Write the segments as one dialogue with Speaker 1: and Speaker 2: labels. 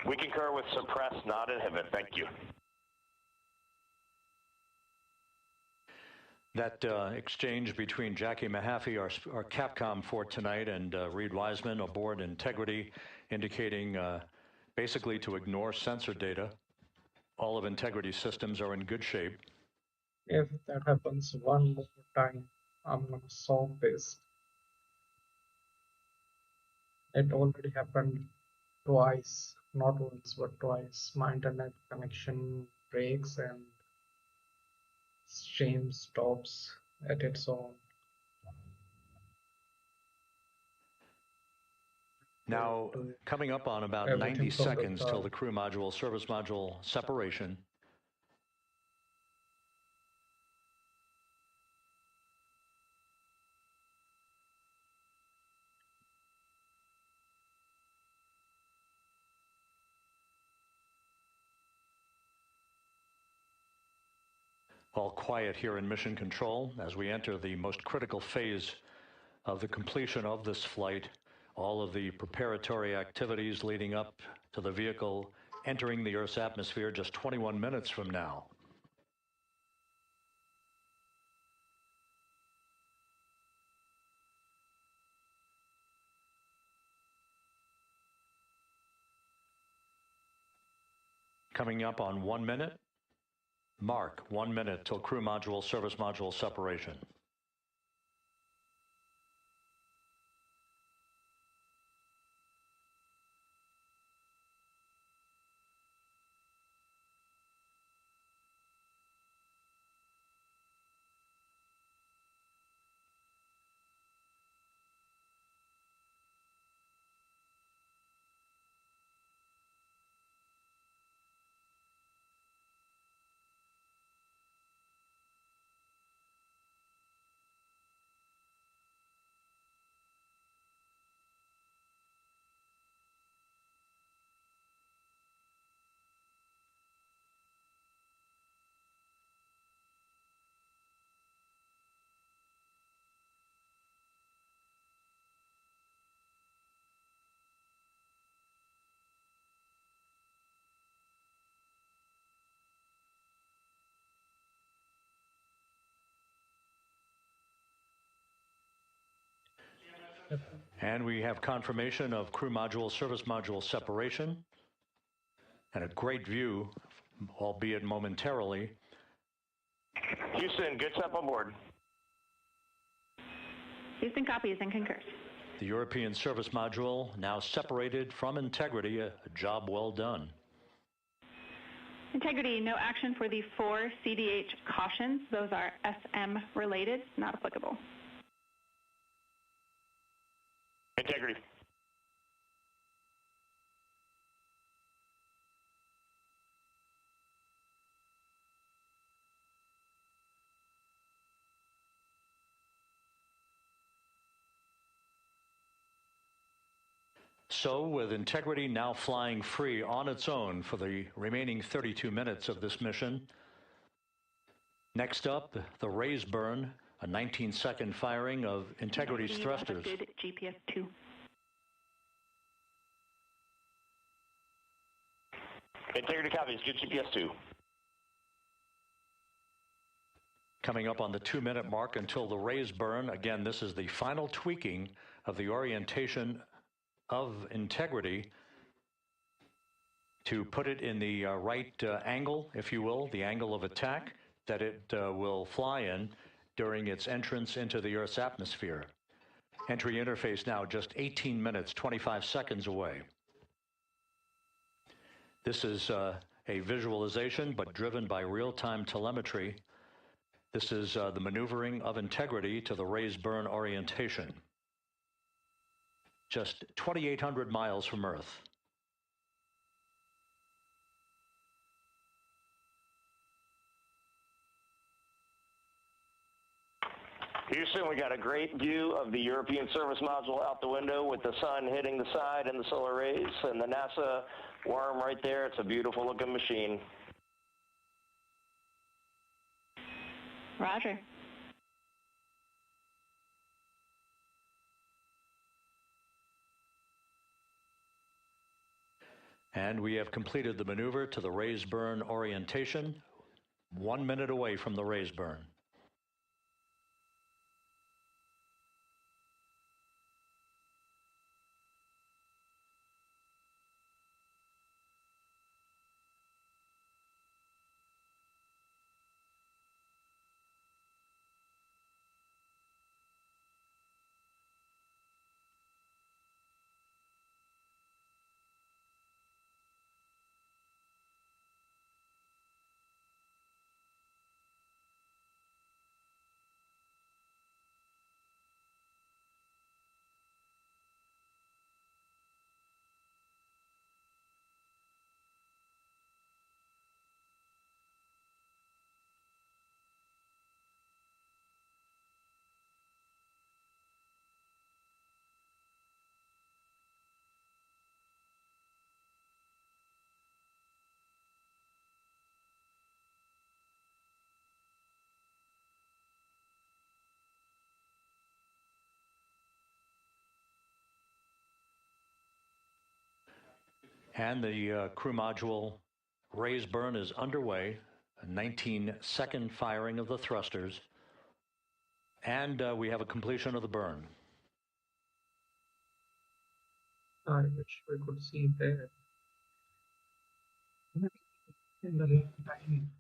Speaker 1: We concur with suppress, not inhibit. Thank you.
Speaker 2: That exchange between Jackie Mahaffey, our Capcom for tonight, and Reid Wiseman aboard Integrity, indicating basically to ignore sensor data. All of Integrity's systems are in good shape.
Speaker 3: If that happens one more time, I'm gonna solve this. It already happened twice, not once but twice. My internet connection breaks and stream stops at its own.
Speaker 2: Now, coming up on about 90 seconds till the crew module, service module separation. All quiet here in Mission Control as we enter the most critical phase of the completion of this flight. All of the preparatory activities leading up to the vehicle entering the Earth's atmosphere just 21 minutes from now. Coming up on 1 minute. Mark 1 minute till crew module, service module separation. And we have confirmation of crew module, service module separation, and a great view, albeit momentarily.
Speaker 1: Houston, good step on board.
Speaker 4: Houston copies and concurs.
Speaker 2: The European service module now separated from Integrity, a job well done.
Speaker 4: Integrity, no action for the 4 CDH cautions. Those are SM related, not applicable.
Speaker 1: Integrity.
Speaker 2: So, with Integrity now flying free on its own for the remaining 32 minutes of this mission. Next up, the raise burn, a 19-second firing of Integrity's thrusters.
Speaker 4: GPS 2.
Speaker 1: Integrity copies, good GPS 2.
Speaker 2: Coming up on the 2-minute mark until the raise burn. Again, this is the final tweaking of the orientation of Integrity to put it in the right angle, if you will, the angle of attack that it will fly in during its entrance into the Earth's atmosphere. Entry interface now just 18 minutes, 25 seconds away. This is a visualization, but driven by real-time telemetry. This is the maneuvering of Integrity to the raise burn orientation. Just 2,800 miles from Earth.
Speaker 1: Houston, we got a great view of the European service module out the window with the sun hitting the side and the solar rays and the NASA worm right there. It's a beautiful looking machine.
Speaker 4: Roger.
Speaker 2: And we have completed the maneuver to the raise burn orientation, 1 minute away from the raise burn. And the crew module raise burn is underway, a 19-second firing of the thrusters, and we have a completion of the burn.
Speaker 3: I wish we could see there in the real time.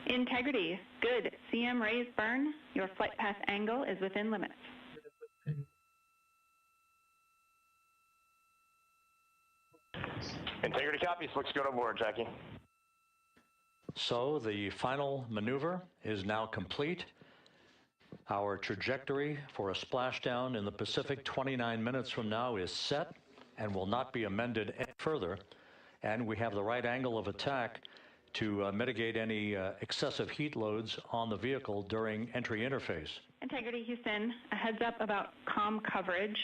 Speaker 4: Integrity, good. CM raise burn. Your flight path angle is within limits.
Speaker 1: Integrity copies. Looks good on board, Jackie.
Speaker 2: So the final maneuver is now complete. Our trajectory for a splashdown in the Pacific 29 minutes from now is set and will not be amended any further. And we have the right angle of attack to mitigate any excessive heat loads on the vehicle during entry interface.
Speaker 4: Integrity Houston, a heads up about comm coverage.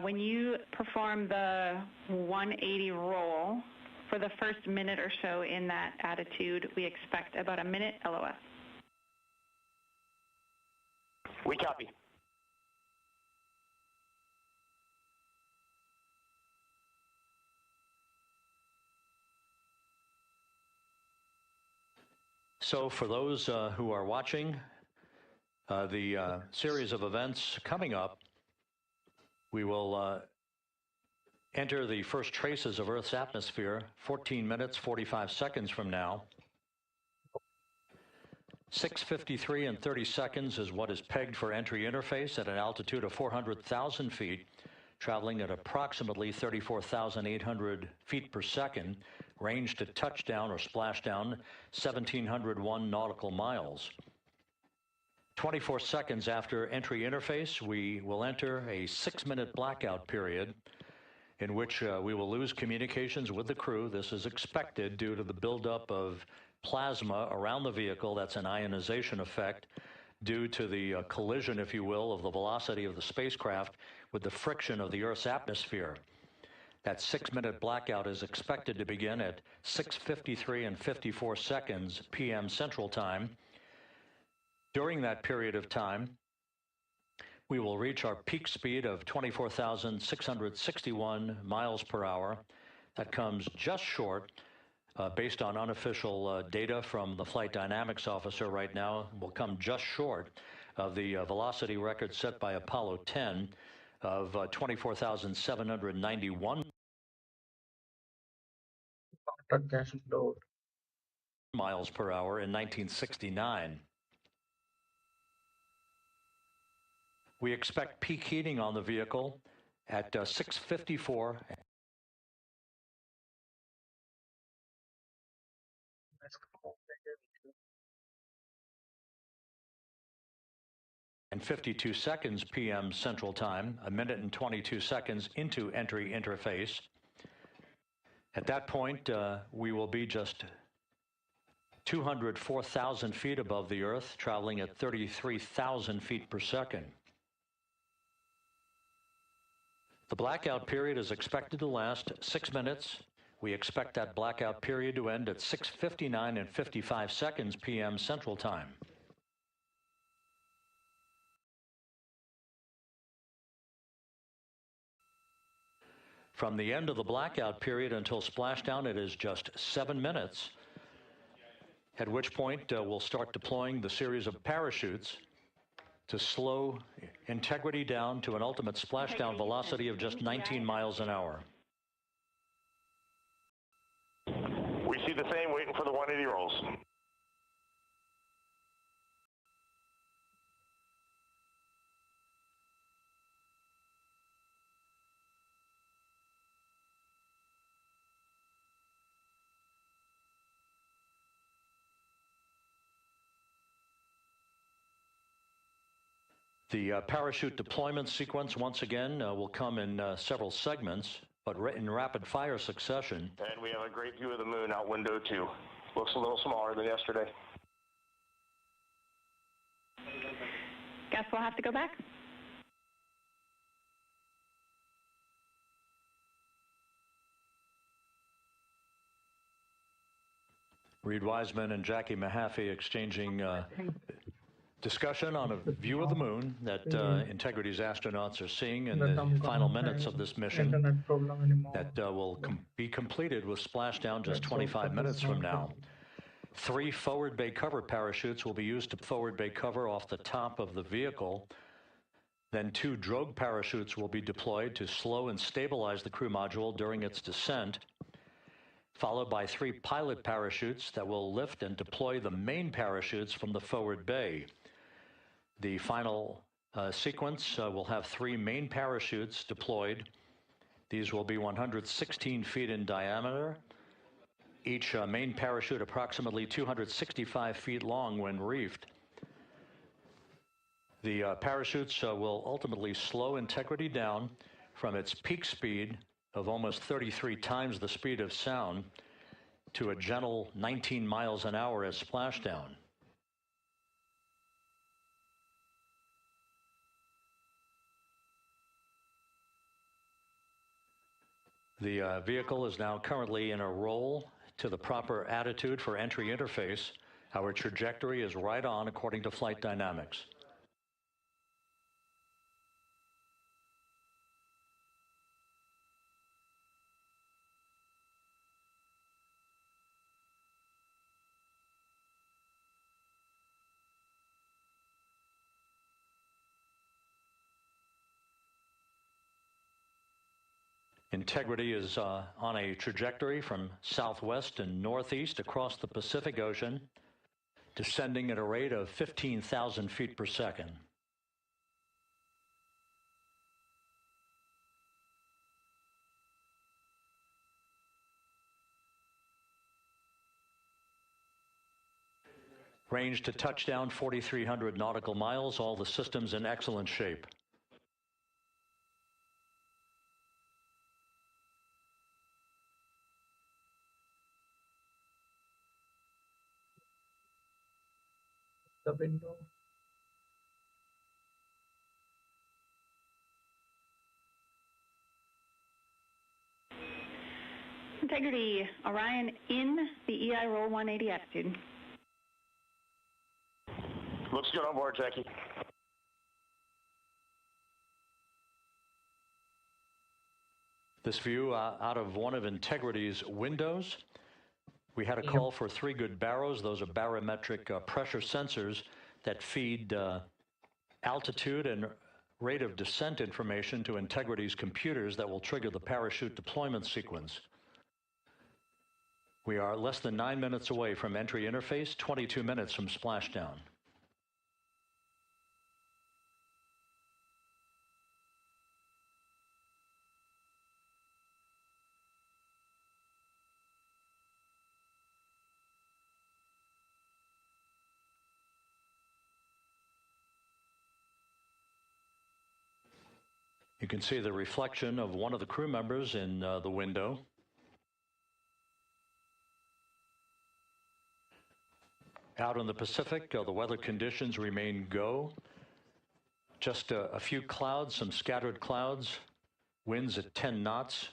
Speaker 4: When you perform the 180 roll, for the first minute or so in that attitude, we expect about a minute LOS.
Speaker 1: We copy.
Speaker 2: So for those who are watching the series of events coming up, we will enter the first traces of Earth's atmosphere 14 minutes, 45 seconds from now. 6:53 and 30 seconds is what is pegged for entry interface at an altitude of 400,000 feet, traveling at approximately 34,800 feet per second, range to touchdown or splashdown 1,701 nautical miles. 24 seconds after entry interface, we will enter a 6-minute blackout period in which we will lose communications with the crew. This is expected due to the buildup of plasma around the vehicle. That's an ionization effect due to the collision, if you will, of the velocity of the spacecraft with the friction of the Earth's atmosphere. That 6-minute blackout is expected to begin at 6:53 and 54 seconds p.m. Central Time. During that period of time, we will reach our peak speed of 24,661 miles per hour. That comes just short, based on unofficial data from the flight dynamics officer right now, will come just short of the velocity record set by Apollo 10 of 24,791 miles per hour in 1969. We expect peak heating on the vehicle at 6:54 and 52 seconds p.m. Central Time, a minute and 22 seconds into entry interface. At that point, we will be just 204,000 feet above the Earth, traveling at 33,000 feet per second. The blackout period is expected to last 6 minutes. We expect that blackout period to end at 6:59 and 55 seconds p.m. Central Time. From the end of the blackout period until splashdown, it is just 7 minutes, at which point we'll start deploying the series of parachutes to slow integrity down to an ultimate splashdown velocity of just 19 miles an hour.
Speaker 1: We see the same, waiting for the 180 rolls.
Speaker 2: The parachute deployment sequence, once again, will come in several segments, but in rapid fire succession.
Speaker 1: And we have a great view of the moon out window too. Looks a little smaller than yesterday.
Speaker 4: Guess we'll have to go back.
Speaker 2: Reid Wiseman and Jackie Mahaffey exchanging discussion on a view of the moon that Integrity's astronauts are seeing in the final minutes of this mission that will be completed with splashdown just 25 minutes from now. 3 forward bay cover parachutes will be used to forward bay cover off the top of the vehicle. Then 2 drogue parachutes will be deployed to slow and stabilize the crew module during its descent, followed by 3 pilot parachutes that will lift and deploy the main parachutes from the forward bay. The final sequence will have 3 main parachutes deployed. These will be 116 feet in diameter, each main parachute approximately 265 feet long when reefed. The parachutes will ultimately slow Integrity down from its peak speed of almost 33 times the speed of sound to a gentle 19 miles an hour as splashdown. The vehicle is now currently in a roll to the proper attitude for entry interface. Our trajectory is right on according to flight dynamics. Integrity is on a trajectory from southwest and northeast across the Pacific Ocean, descending at a rate of 15,000 feet per second. Range to touchdown 4,300 nautical miles, all the systems in excellent shape.
Speaker 3: The window.
Speaker 4: Integrity, Orion in the EI roll 180 attitude.
Speaker 1: Looks good on board, Jackie.
Speaker 2: This view out of one of Integrity's windows. We had a call for 3 good barrows. Those are barometric pressure sensors that feed altitude and rate of descent information to Integrity's computers that will trigger the parachute deployment sequence. We are less than 9 minutes away from entry interface, 22 minutes from splashdown. You can see the reflection of one of the crew members in the window. Out in the Pacific, the weather conditions remain go. Just a few clouds, some scattered clouds, winds at 10 knots,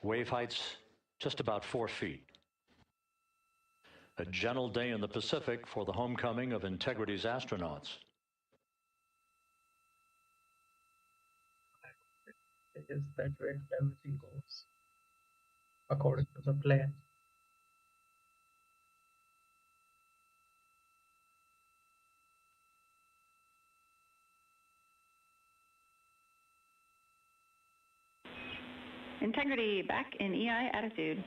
Speaker 2: wave heights just about 4 feet. A gentle day in the Pacific for the homecoming of Integrity's astronauts.
Speaker 3: is that way and everything goes according to the plan.
Speaker 4: Integrity back in EI attitude.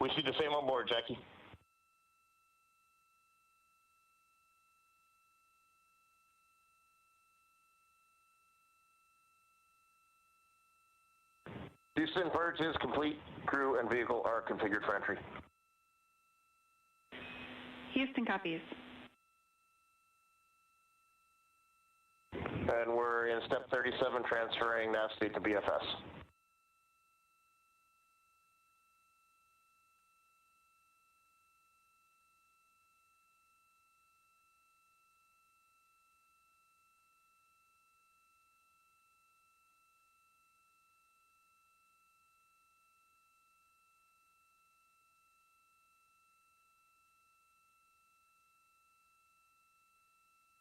Speaker 1: We see the same on board, Jackie. Houston, purge is complete. Crew and vehicle are configured for entry.
Speaker 4: Houston copies.
Speaker 1: And we're in step 37, transferring nav state to BFS.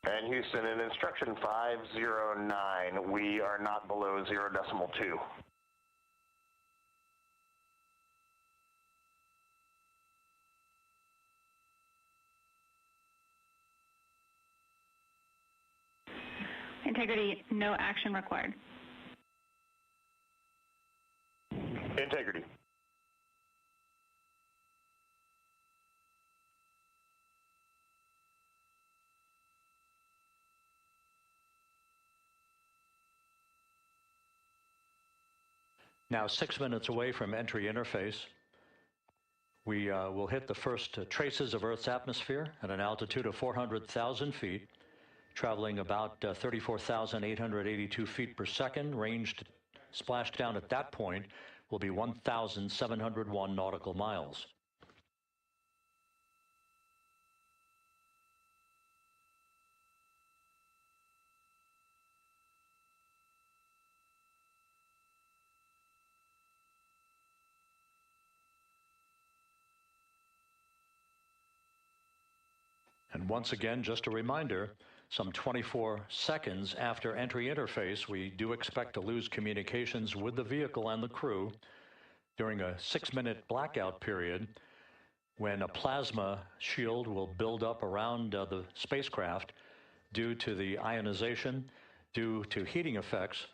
Speaker 1: And Houston, in instruction 509, we are not below 0.2.
Speaker 4: Integrity, no action required.
Speaker 1: Integrity.
Speaker 2: Now 6 minutes away from entry interface, we will hit the first traces of Earth's atmosphere at an altitude of 400,000 feet, traveling about 34,882 feet per second. Ranged splashdown at that point will be 1,701 nautical miles. And once again, just a reminder, some 24 seconds after entry interface, we do expect to lose communications with the vehicle and the crew during a 6-minute blackout period when a plasma shield will build up around the spacecraft due to the ionization, due to heating effects.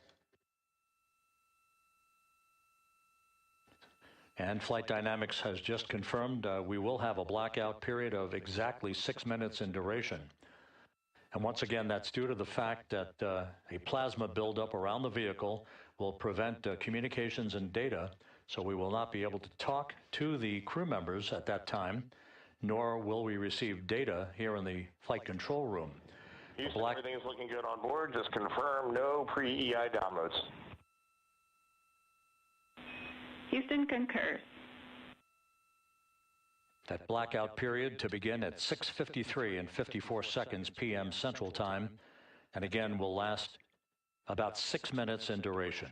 Speaker 2: And Flight Dynamics has just confirmed we will have a blackout period of exactly 6 minutes in duration. And once again, that's due to the fact that a plasma buildup around the vehicle will prevent communications and data, so we will not be able to talk to the crew members at that time, nor will we receive data here in the flight control room.
Speaker 1: Houston, everything is looking good on board. Just confirm no pre-EI downloads.
Speaker 4: Houston concurs.
Speaker 2: That blackout period to begin at 6:53 and 54 seconds p.m. Central Time, and again will last about 6 minutes in duration.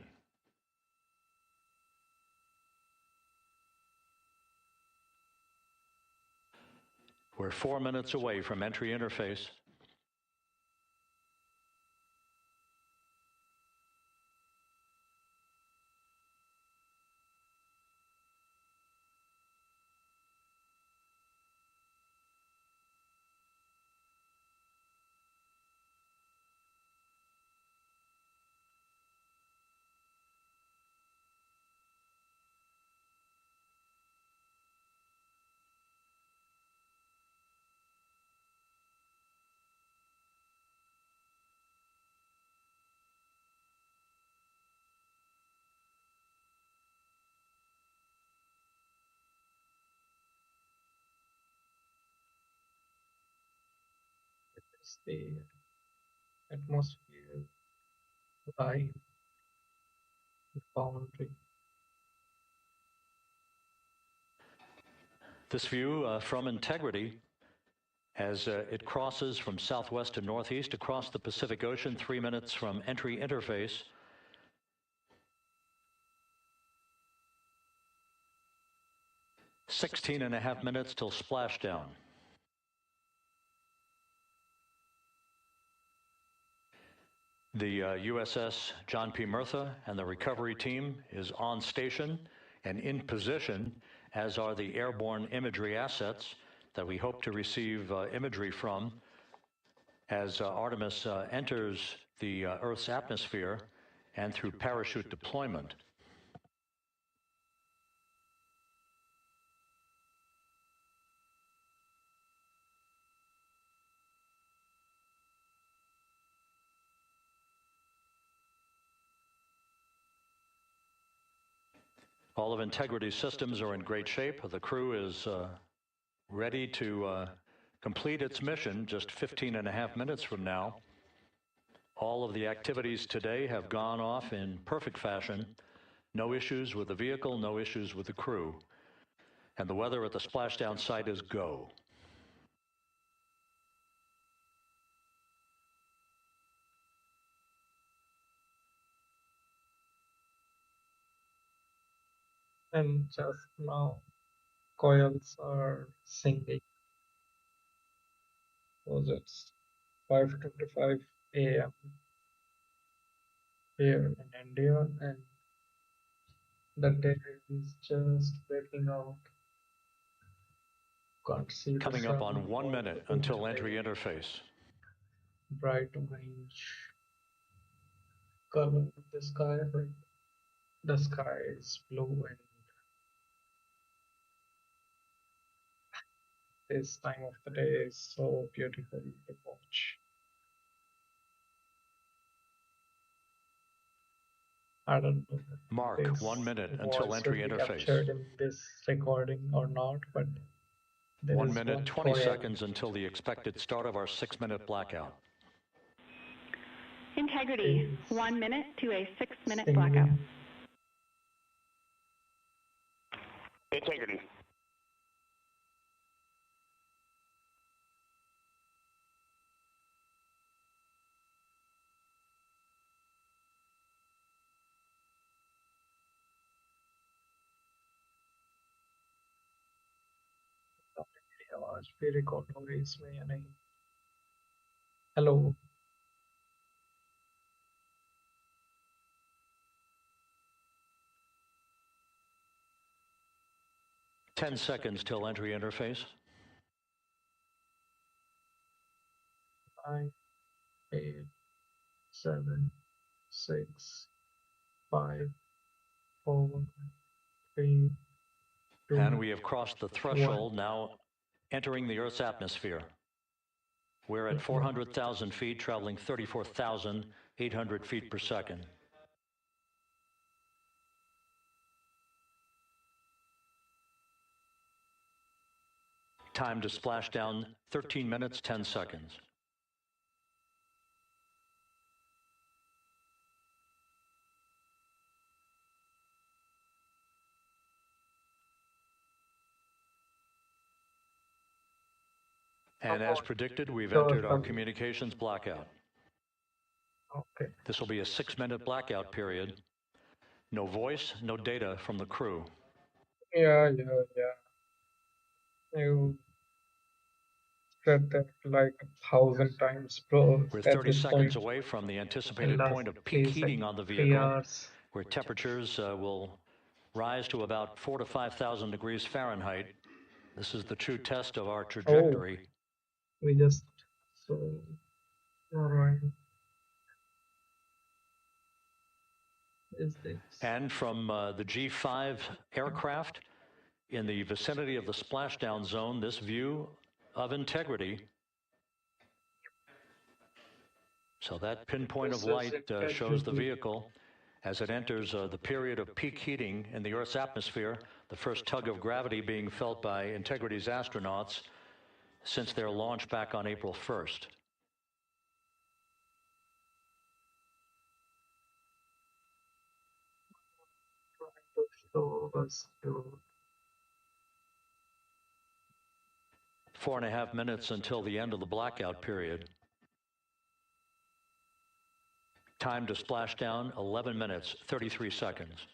Speaker 2: We're 4 minutes away from entry interface.
Speaker 3: It's the atmosphere line boundary.
Speaker 2: This view from Integrity as it crosses from southwest to northeast across the Pacific Ocean, 3 minutes from entry interface. "16.5 minutes till splashdown." The USS John P. Murtha and the recovery team is on station and in position, as are the airborne imagery assets that we hope to receive imagery from as Artemis enters the Earth's atmosphere and through parachute deployment. All of Integrity's systems are in great shape. The crew is ready to complete its mission just 15.5 minutes from now. All of the activities today have gone off in perfect fashion. No issues with the vehicle, no issues with the crew. And the weather at the splashdown site is go.
Speaker 3: And just now, coils are singing. Was it 5:25 a.m. here in India, and the day is just breaking out. Can't see the
Speaker 2: Coming up
Speaker 3: sun.
Speaker 2: on 1 minute until entry interface.
Speaker 3: Bright orange color of the sky, but the sky is blue, and this time of the day is so beautiful to watch. I don't know if
Speaker 2: Mark,
Speaker 3: this
Speaker 2: 1 minute until
Speaker 3: voice
Speaker 2: entry
Speaker 3: will be
Speaker 2: interface.
Speaker 3: captured in this recording or not, but there
Speaker 2: 1
Speaker 3: is
Speaker 2: minute,
Speaker 3: one
Speaker 2: 20
Speaker 3: coil.
Speaker 2: seconds until the expected start of our 6-minute blackout.
Speaker 4: Integrity, 1 minute to a 6-minute
Speaker 3: Singing.
Speaker 4: blackout.
Speaker 1: Integrity.
Speaker 3: आवाज भी record हो गई इसमें या नहीं? Hello,
Speaker 2: 10 seconds till entry interface.
Speaker 3: 9, 8, 7, 6, 5, 4, 3, 2.
Speaker 2: And we have crossed the threshold, now entering the Earth's atmosphere. We're at 400,000 feet, traveling 34,800 feet per second. Time to splash down, 13 minutes, 10 seconds. And as predicted, we've entered our communications blackout.
Speaker 3: Okay.
Speaker 2: This will be a 6-minute blackout period. No voice, no data from the crew.
Speaker 3: Yeah. You said that like 1,000 times, bro.
Speaker 2: We're
Speaker 3: At
Speaker 2: 30
Speaker 3: this
Speaker 2: seconds
Speaker 3: point,
Speaker 2: away from the anticipated
Speaker 3: last
Speaker 2: point of peak
Speaker 3: 3
Speaker 2: heating on the
Speaker 3: 3
Speaker 2: vehicle,
Speaker 3: hours.
Speaker 2: where temperatures will rise to about 4,000 to 5,000 degrees Fahrenheit. This is the true test of our trajectory.
Speaker 3: We just saw Orion. Is this?
Speaker 2: And from the G5 aircraft in the vicinity of the splashdown zone, this view of integrity. So that pinpoint of light shows the vehicle as it enters the period of peak heating in the Earth's atmosphere, the first tug of gravity being felt by Integrity's astronauts since their launch back on April 1st.
Speaker 3: Show us to
Speaker 2: 4.5 minutes until the end of the blackout period. Time to splash down, 11 minutes, 33 seconds.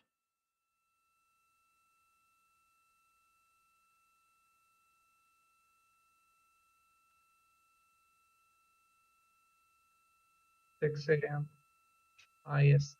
Speaker 3: $6 a.m. IST.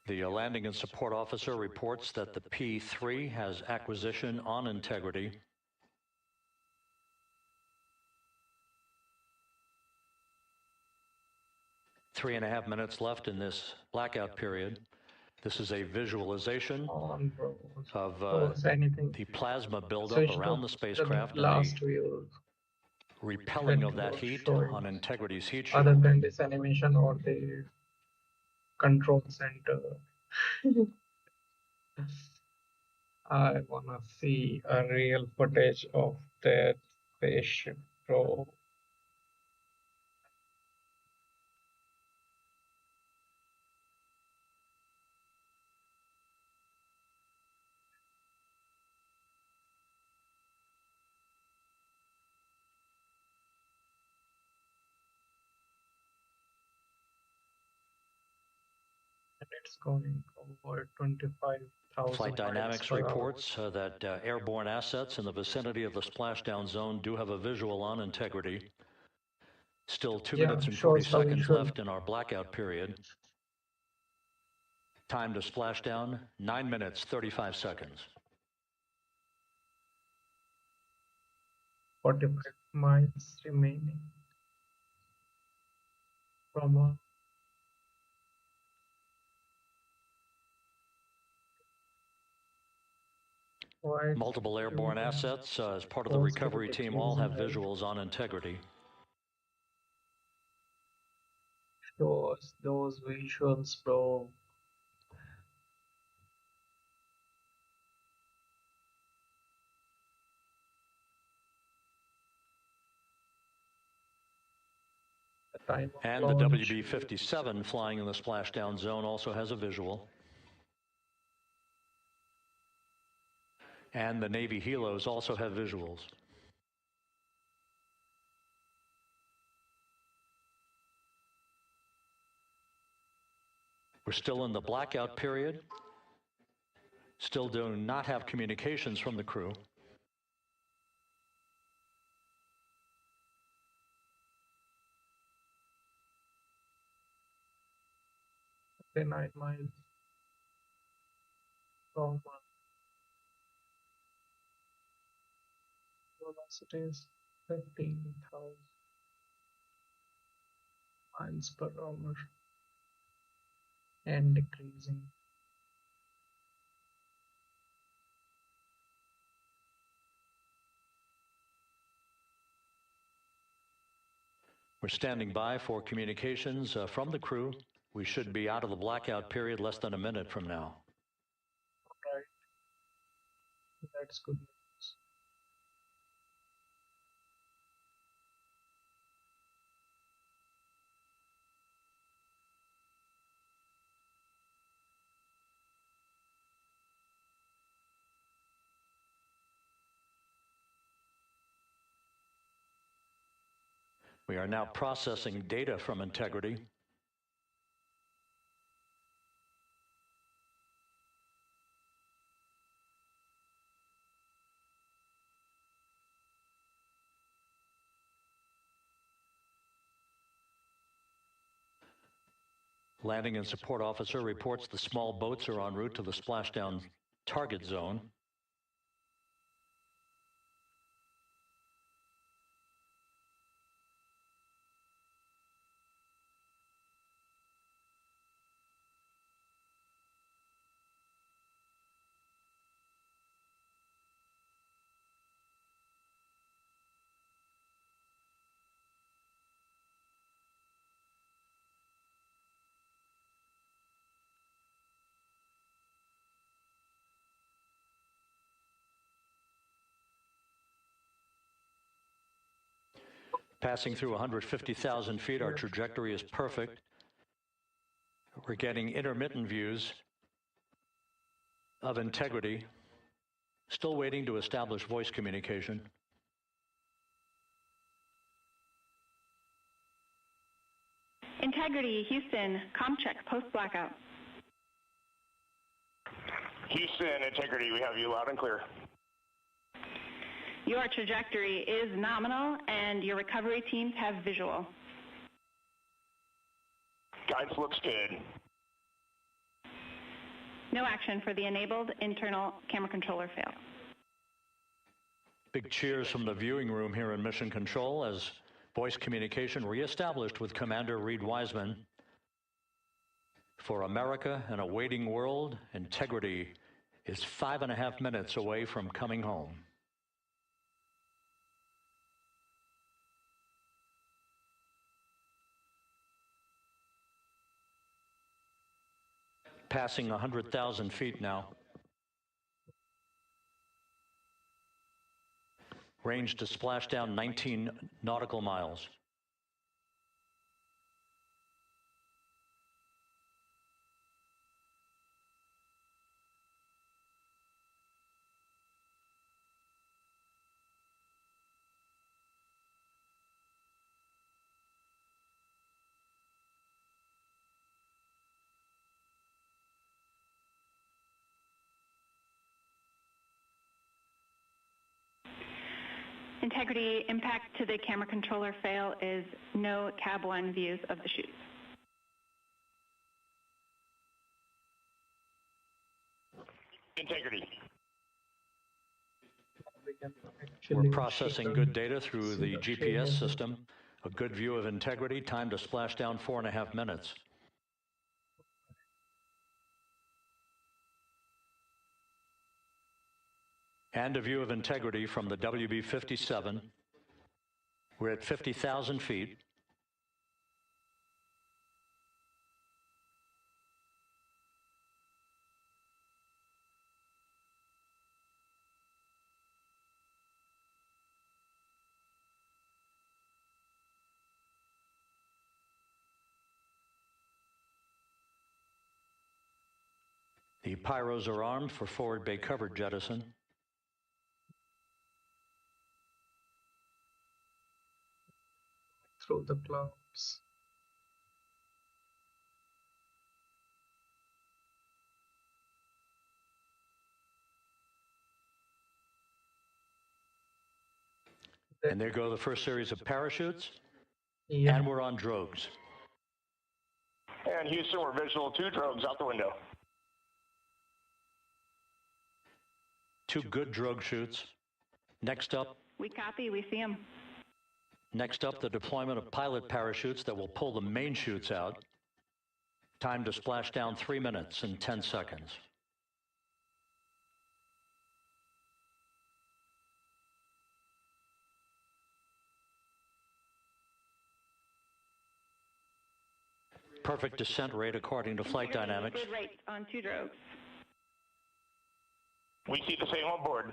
Speaker 2: The landing and support officer reports that the P3 has acquisition on integrity. 3.5 minutes left in this blackout period. This is a visualization of the plasma buildup around the spacecraft and
Speaker 3: last
Speaker 2: the
Speaker 3: view
Speaker 2: repelling of that heat on integrity's heat shield.
Speaker 3: Other than this animation or the control center. I wanna see a real footage of that spaceship, bro. And it's going over 25,000
Speaker 2: Flight dynamics
Speaker 3: miles per
Speaker 2: reports that airborne assets in the vicinity of the splashdown zone do have a visual on integrity. Still 2 minutes and 40 seconds left in our blackout period. Time to splashdown, 9 minutes, 35 seconds.
Speaker 3: 45 miles remaining from
Speaker 2: Multiple airborne assets as part of the recovery team all have visuals on integrity.
Speaker 3: Show us those visuals, bro.
Speaker 2: And the WB-57 flying in the splashdown zone also has a visual. And the Navy helos also have visuals. We're still in the blackout period. Still do not have communications from the crew.
Speaker 3: Okay, 9 miles from velocity is 15,000 miles per hour and decreasing.
Speaker 2: We're standing by for communications from the crew. We should be out of the blackout period less than a minute from now.
Speaker 3: Right. That's good news.
Speaker 2: We are now processing data from integrity. Landing and support officer reports the small boats are en route to the splashdown target zone. Passing through 150,000 feet, our trajectory is perfect. We're getting intermittent views of integrity Still waiting to establish voice communication.
Speaker 4: Integrity, Houston, comm check, post-blackout.
Speaker 1: Houston, Integrity, we have you loud and clear.
Speaker 4: Your trajectory is nominal, and your recovery teams have visual.
Speaker 1: Guidance looks good.
Speaker 4: No action for the enabled internal camera controller fail.
Speaker 2: Big cheers from the viewing room here in Mission Control as voice communication reestablished with Commander Reid Wiseman. For America and a waiting world, Integrity is 5.5 minutes away from coming home. Passing 100,000 feet now. Range to splashdown 19 nautical miles.
Speaker 4: Integrity, impact to the camera controller fail is no Cab 1 views of the chutes.
Speaker 1: Integrity.
Speaker 2: We're processing good data through the GPS system. A good view of Integrity, time to splashdown 4.5 minutes. And a view of Integrity from the WB-57. We're at 50,000 feet. The pyros are armed for forward bay covered jettison.
Speaker 3: Through the clouds.
Speaker 2: And there go the first series of parachutes.
Speaker 3: Yeah.
Speaker 2: And we're on drogues.
Speaker 1: And Houston, we're visual 2 drogues out the window.
Speaker 2: 2 good drogue chutes. Next up.
Speaker 4: We copy, we see them.
Speaker 2: Next up, the deployment of pilot parachutes that will pull the main chutes out. Time to splash down 3 minutes and 10 seconds. Perfect descent rate according to flight dynamics.
Speaker 4: Good rate on 2 drogues.
Speaker 1: We see the same on board.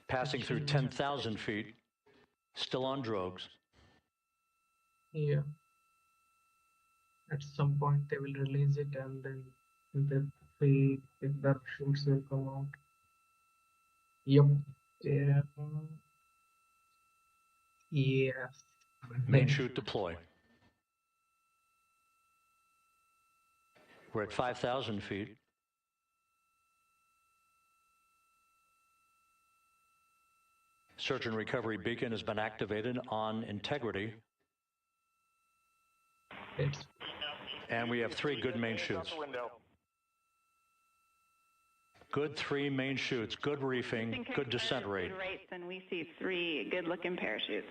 Speaker 2: Passing through 10,000 feet, still on drogues.
Speaker 3: Yeah. At some point they will release it, and then the shoots will come out. Yep. Yeah. Yes.
Speaker 2: Main chute deploy. We're at 5,000 feet. Search and recovery beacon has been activated on Integrity.
Speaker 3: Yes.
Speaker 2: And we have 3 good main chutes. Good 3 main chutes, good reefing, good descent rate.
Speaker 4: Good rates, and we see 3 good-looking parachutes.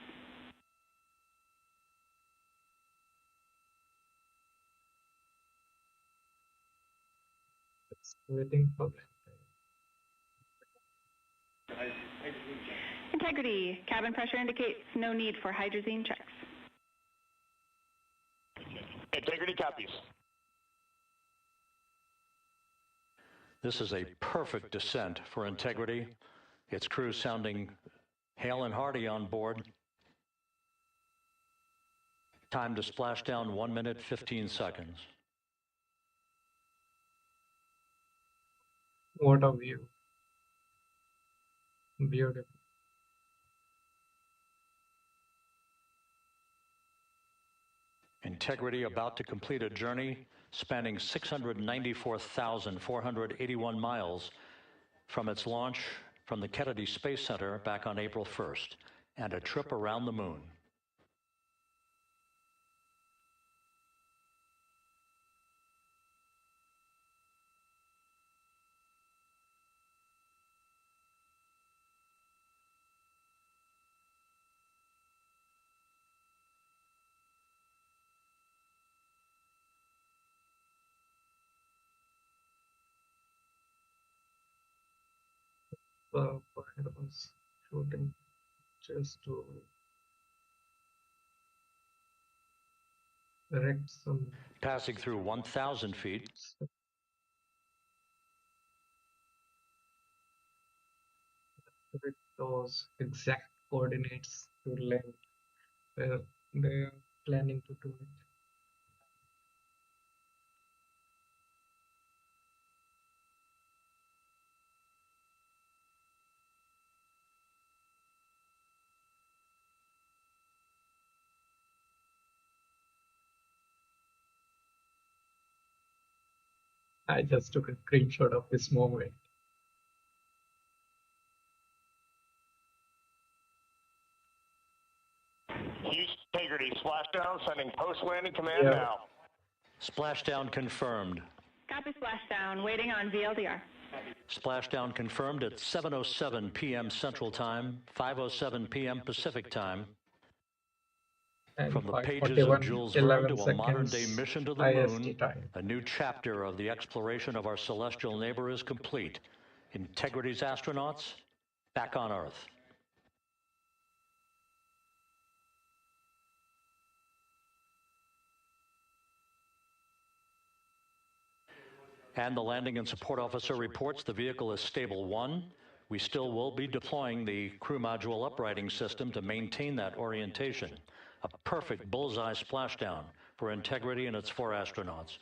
Speaker 3: It's waiting for that.
Speaker 4: Integrity, cabin pressure indicates no need for hydrazine checks.
Speaker 1: Integrity copies.
Speaker 2: This is a perfect descent for Integrity. Its crew sounding hail and hearty on board. Time to splash down 1 minute, 15 seconds.
Speaker 3: What a view. Beautiful.
Speaker 2: Integrity about to complete a journey spanning 694,481 miles from its launch from the Kennedy Space Center back on April 1st, and a trip around the moon.
Speaker 3: The pilot was shooting just to erect some.
Speaker 2: Passing through 1,000 feet.
Speaker 3: With those exact coordinates to land where they're planning to do it. I just took a screenshot of this moment.
Speaker 1: Integrity splashdown, sending post-landing command now.
Speaker 2: Splashdown confirmed.
Speaker 4: Copy splashdown, waiting on VLDR.
Speaker 2: Splashdown confirmed at 7:07 p.m. Central Time, 5:07 p.m. Pacific Time.
Speaker 3: And
Speaker 2: From the pages of
Speaker 3: 5:41,
Speaker 2: Jules
Speaker 3: 11
Speaker 2: Verne to a modern-day
Speaker 3: seconds
Speaker 2: mission to the
Speaker 3: IST
Speaker 2: moon,
Speaker 3: time.
Speaker 2: a new chapter of the exploration of our celestial neighbor is complete. Integrity's astronauts back on Earth. And the landing and support officer reports the vehicle is stable 1. We still will be deploying the crew module uprighting system to maintain that orientation. A perfect bullseye splashdown for Integrity and its 4 astronauts.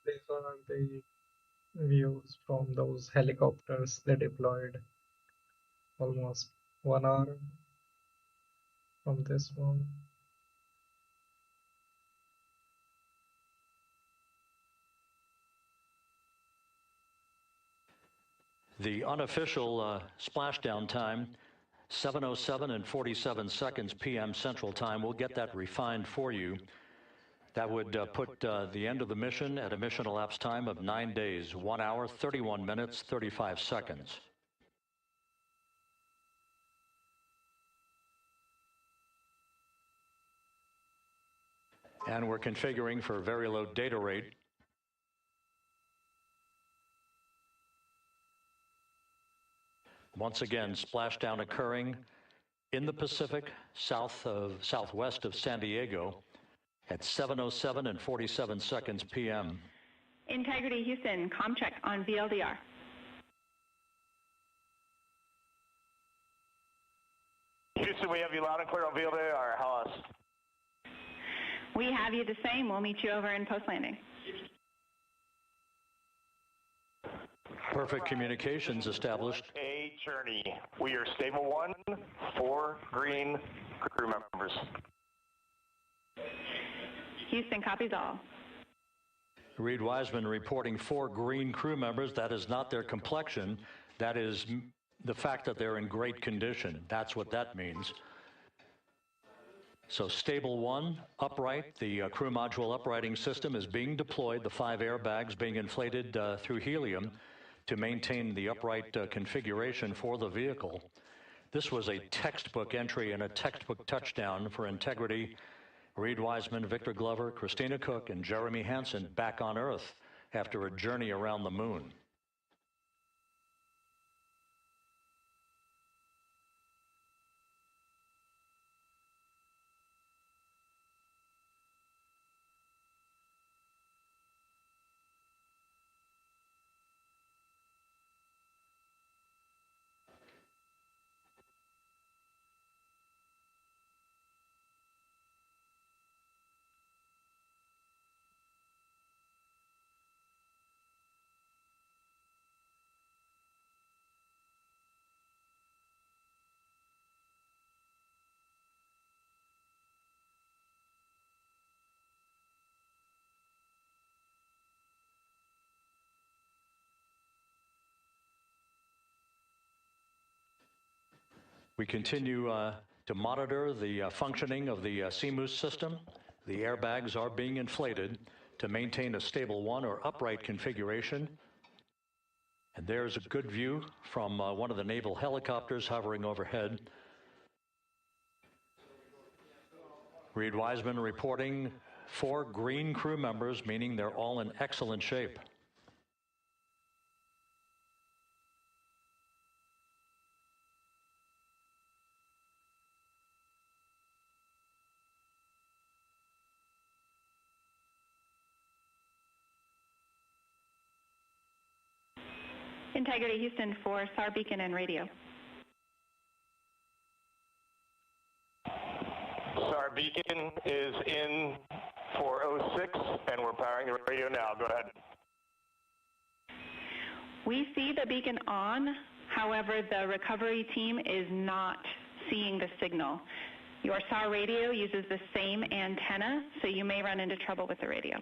Speaker 3: These are the views from those helicopters they deployed almost 1 hour from this one.
Speaker 2: The unofficial splashdown time, 7:07 and 47 seconds p.m. Central Time. We'll get that refined for you. That would put the end of the mission at a mission elapsed time of 9 days, 1 hour, 31 minutes, 35 seconds. And we're configuring for very low data rate. Once again, splashdown occurring in the Pacific, southwest of San Diego at 7:07 and 47 seconds p.m.
Speaker 4: Integrity Houston, comm check on VLDR.
Speaker 1: Houston, we have you loud and clear on VLDR. How else?
Speaker 4: We have you the same. We'll meet you over in post-landing.
Speaker 2: Perfect communications established.
Speaker 1: A journey. We are stable 1, 4 green crew members.
Speaker 4: Houston copies all.
Speaker 2: Reid Wiseman reporting 4 green crew members. That is not their complexion. That is the fact that they're in great condition. That's what that means. So stable 1, upright. The crew module uprighting system is being deployed. The 5 airbags being inflated through helium to maintain the upright configuration for the vehicle. This was a textbook entry and a textbook touchdown for Integrity. Reid Wiseman, Victor Glover, Christina Koch, and Jeremy Hansen back on Earth after a journey around the moon. We continue to monitor the functioning of the CMOOS system. The airbags are being inflated to maintain a stable one or upright configuration. And there's a good view from one of the naval helicopters hovering overhead. Reid Wiseman reporting 4 green crew members, meaning they're all in excellent shape.
Speaker 4: Integrity Houston for SAR beacon and radio.
Speaker 1: SAR beacon is in for 06, and we're powering the radio now. Go ahead.
Speaker 4: We see the beacon on. However, the recovery team is not seeing the signal. Your SAR radio uses the same antenna, so you may run into trouble with the radio.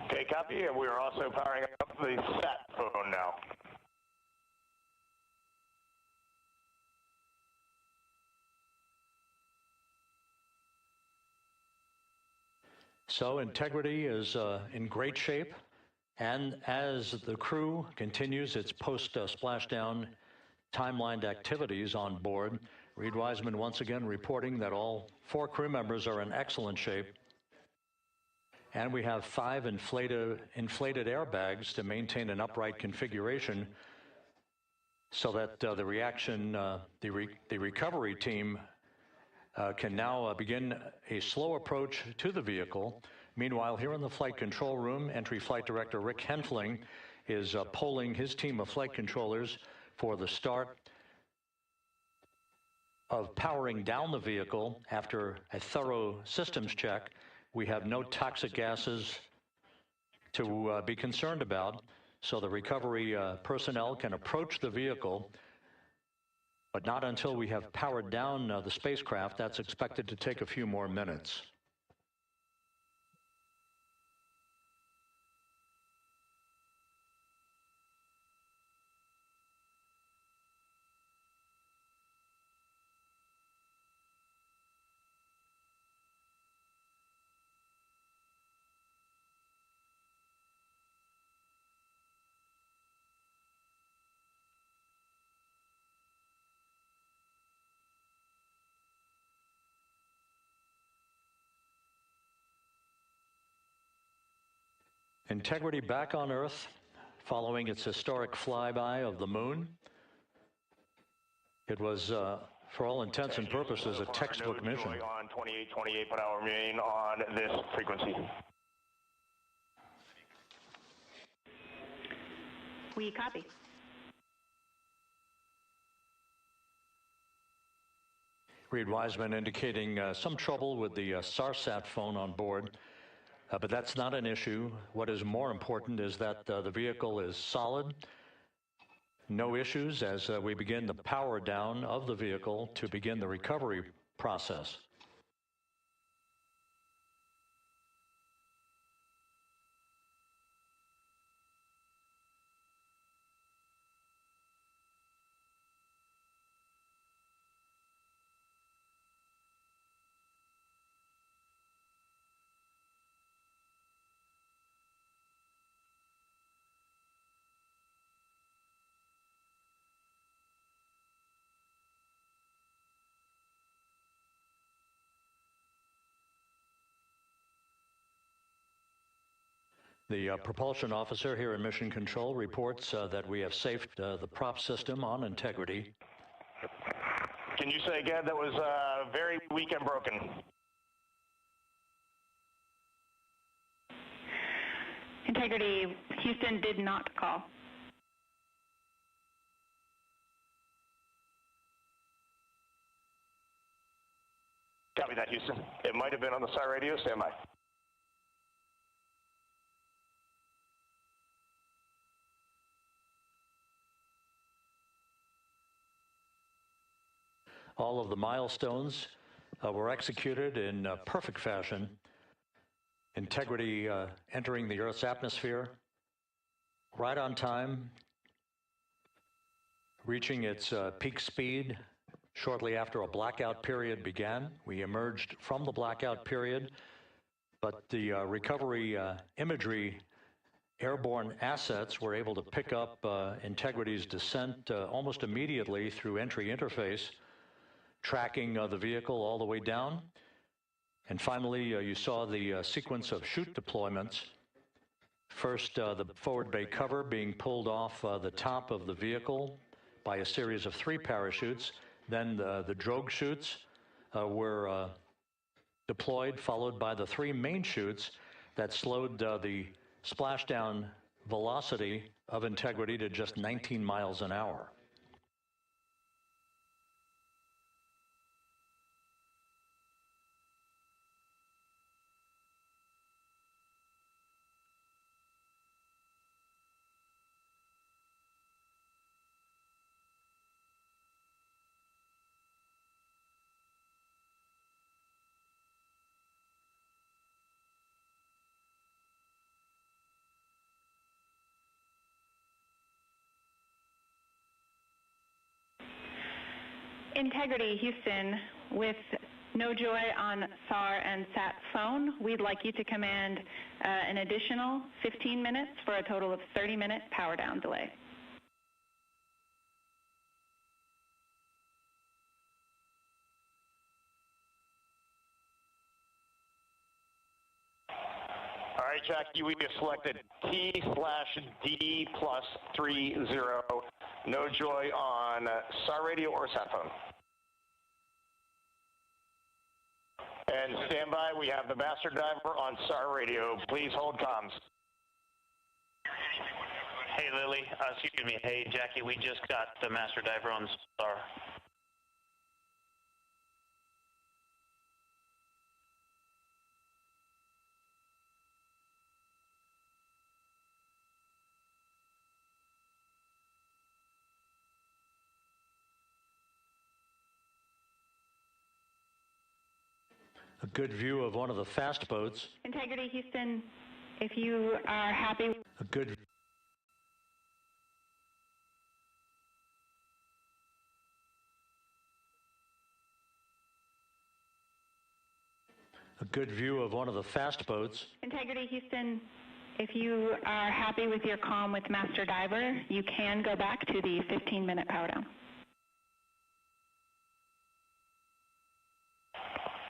Speaker 1: Okay, copy. And we are also powering up the sat phone now.
Speaker 2: So integrity is in great shape, and as the crew continues its post-splashdown timelined activities on board, Reid Wiseman once again reporting that all 4 crew members are in excellent shape. And we have 5 inflated airbags to maintain an upright configuration so that the recovery team can now begin a slow approach to the vehicle. Meanwhile, here in the flight control room, Entry Flight Director Rick Henfling is polling his team of flight controllers for the start of powering down the vehicle after a thorough systems check. We have no toxic gases to be concerned about, so the recovery personnel can approach the vehicle, but not until we have powered down the spacecraft. That's expected to take a few more minutes. Integrity back on Earth following its historic flyby of the moon. It was, for all intents and purposes, a textbook mission.
Speaker 1: On 2828, but I'll remain on this frequency.
Speaker 4: We copy.
Speaker 2: Reid Wiseman indicating some trouble with the SARSAT phone on board. But that's not an issue. What is more important is that the vehicle is solid. No issues as we begin the power down of the vehicle to begin the recovery process. The propulsion officer here in Mission Control reports that we have safed the prop system on integrity.
Speaker 1: Can you say again? That was very weak and broken.
Speaker 4: Integrity Houston did not call.
Speaker 1: Copy that, Houston. It might have been on the SAR radio. Stand by.
Speaker 2: All of the milestones were executed in perfect fashion. Integrity entering the Earth's atmosphere right on time reaching its peak speed shortly after a blackout period began. We emerged from the blackout period, but the recovery imagery airborne assets were able to pick up Integrity's descent almost immediately through entry interface, tracking the vehicle all the way down. And finally, you saw the sequence of chute deployments. First, the forward bay cover being pulled off the top of the vehicle by a series of 3 parachutes. Then the drogue chutes were deployed, followed by the 3 main chutes that slowed the splashdown velocity of Integrity to just 19 miles an hour.
Speaker 4: Integrity, Houston, with no joy on SAR and SAT phone, we'd like you to command an additional 15 minutes for a total of 30-minute power down delay.
Speaker 1: All right, Jackie, we have selected T/D+30. No joy on SAR radio or sat phone. And stand by, we have the master diver on SAR radio. Please hold comms.
Speaker 5: Hey, Lily. Excuse me. Hey, Jackie, we just got the master diver on SAR.
Speaker 2: A good view of one of the fast boats.
Speaker 4: Integrity, Houston, if you are happy.
Speaker 2: A good view of one of the fast boats.
Speaker 4: Integrity, Houston, if you are happy with your comm with master diver, you can go back to the 15-minute power down.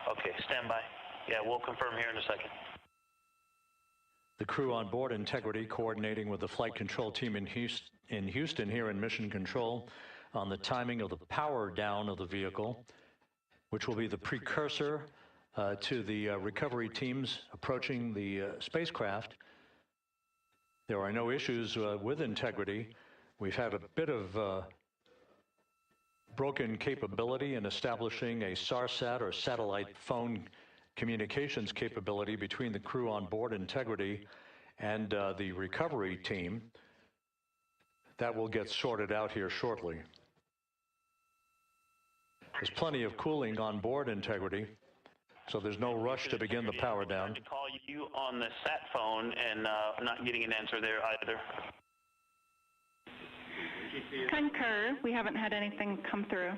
Speaker 5: Okay, stand by. Yeah, we'll confirm here in a second.
Speaker 2: The crew on board Integrity coordinating with the flight control team in Houston here in Mission Control on the timing of the power down of the vehicle, which will be the precursor to the recovery teams approaching the spacecraft. There are no issues with Integrity. We've had a bit of broken capability in establishing a SARSAT or satellite phone communications capability between the crew on board Integrity and the recovery team. That will get sorted out here shortly. There's plenty of cooling on board Integrity, so there's no rush to begin the power down.
Speaker 5: To call you on the sat phone and not getting an answer there either.
Speaker 4: Concur. We haven't had anything come through.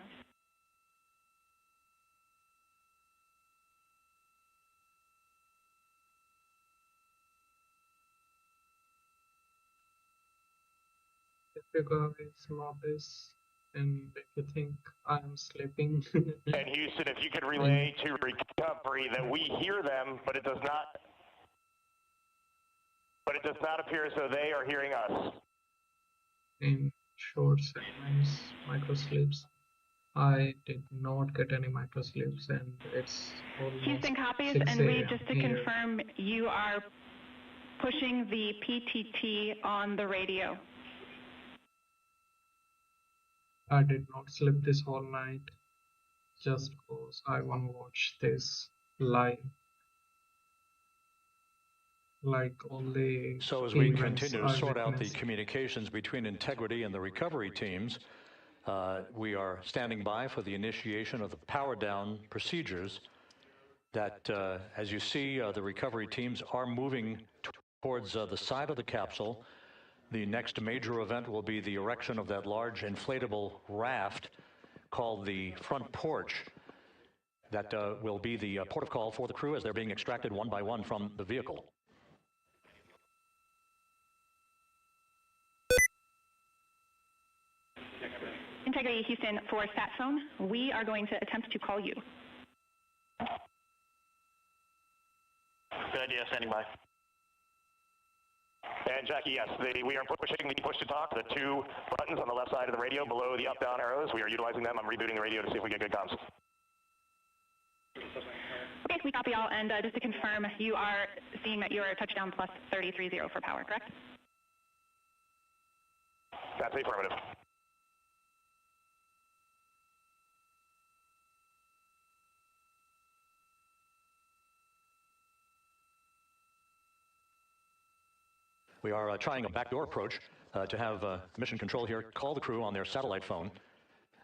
Speaker 3: If you guys notice and if you think I'm sleeping.
Speaker 1: And Houston, if you could relay to recovery that we hear them, but it does not appear as though they are hearing us.
Speaker 3: In short segments, microsleeps. I did not get any microsleeps, and it's almost
Speaker 4: Houston copies,
Speaker 3: 6
Speaker 4: and Reid,
Speaker 3: a.m.
Speaker 4: just to
Speaker 3: here.
Speaker 4: confirm, you are pushing the PTT on the radio.
Speaker 3: I did not sleep this whole night just because I want to watch this live. Like all the
Speaker 2: So as we
Speaker 3: events
Speaker 2: continue to
Speaker 3: I
Speaker 2: sort out the
Speaker 3: witnessed.
Speaker 2: communications between Integrity and the recovery teams, we are standing by for the initiation of the power down procedures that, as you see, the recovery teams are moving towards the side of the capsule, The next major event will be the erection of that large inflatable raft called the front porch. That will be the port of call for the crew as they're being extracted one by one from the vehicle.
Speaker 4: Integrity Houston, for sat phone, we are going to attempt to call you.
Speaker 5: Good idea, standing by.
Speaker 1: And Jackie, yes, we are pushing the push to talk, the two buttons on the left side of the radio below the up-down arrows. We are utilizing them. I'm rebooting the radio to see if we get good comms.
Speaker 4: Okay, we copy all, and just to confirm, you are seeing that you are touchdown plus 330 for power, correct?
Speaker 1: That's affirmative.
Speaker 2: We are trying a backdoor approach to have mission control here call the crew on their satellite phone.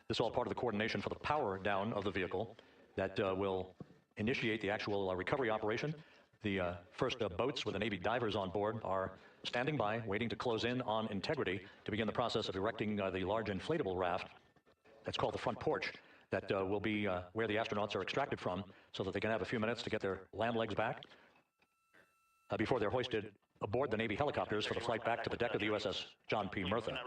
Speaker 2: This is all part of the coordination for the power down of the vehicle that will initiate the actual recovery operation. The first boats with the Navy divers on board are standing by, waiting to close in on Integrity to begin the process of erecting the large inflatable raft that's called the front porch that will be where the astronauts are extracted from so that they can have a few minutes to get their land legs back before they're hoisted aboard the Navy helicopters for the flight back to the deck of the USS John P. Murtha.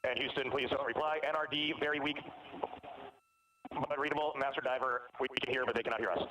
Speaker 1: And Houston, please don't reply. NRD, very weak, but readable. Master diver, we can hear, but they cannot hear us.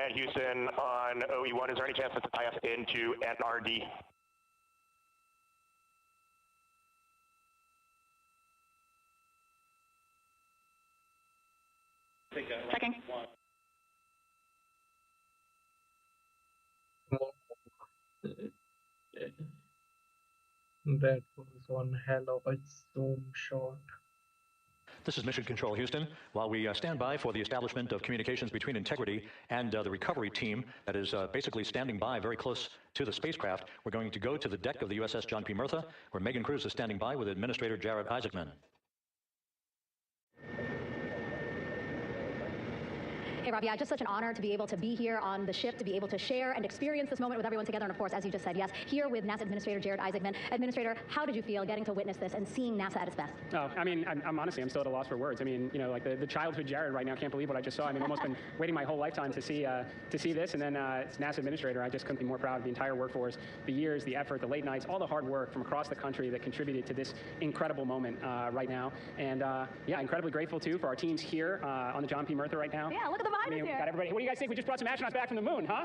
Speaker 1: And Houston on OE1, is there any chance to tie us into NRD?
Speaker 4: Checking.
Speaker 3: That was one hell of a zoom shot.
Speaker 2: This is Mission Control, Houston. While we stand by for the establishment of communications between Integrity and the recovery team that is basically standing by very close to the spacecraft, we're going to go to the deck of the USS John P. Murtha, where Megan Cruz is standing by with Administrator Jeremy Hansen.
Speaker 6: Hey, Rob, yeah, just such an honor to be able to be here on the ship, to be able to share and experience this moment with everyone together. And of course, as you just said, yes, here with NASA Administrator Jeremy Hansen. Administrator, how did you feel getting to witness this and seeing NASA at its best?
Speaker 7: Oh, I mean, I'm honestly, I'm still at a loss for words. I mean, you know, like the childhood Jared right now can't believe what I just saw. I mean, almost been waiting my whole lifetime to see this, and then it's NASA Administrator. I just couldn't be more proud of the entire workforce, the years, the effort, the late nights, all the hard work from across the country that contributed to this incredible moment right now. And yeah, incredibly grateful too for our teams here on the John P. Murtha right now.
Speaker 6: Yeah, look at the vibes here.
Speaker 7: Got everybody. What do you guys think? We just brought some astronauts back from the moon, huh?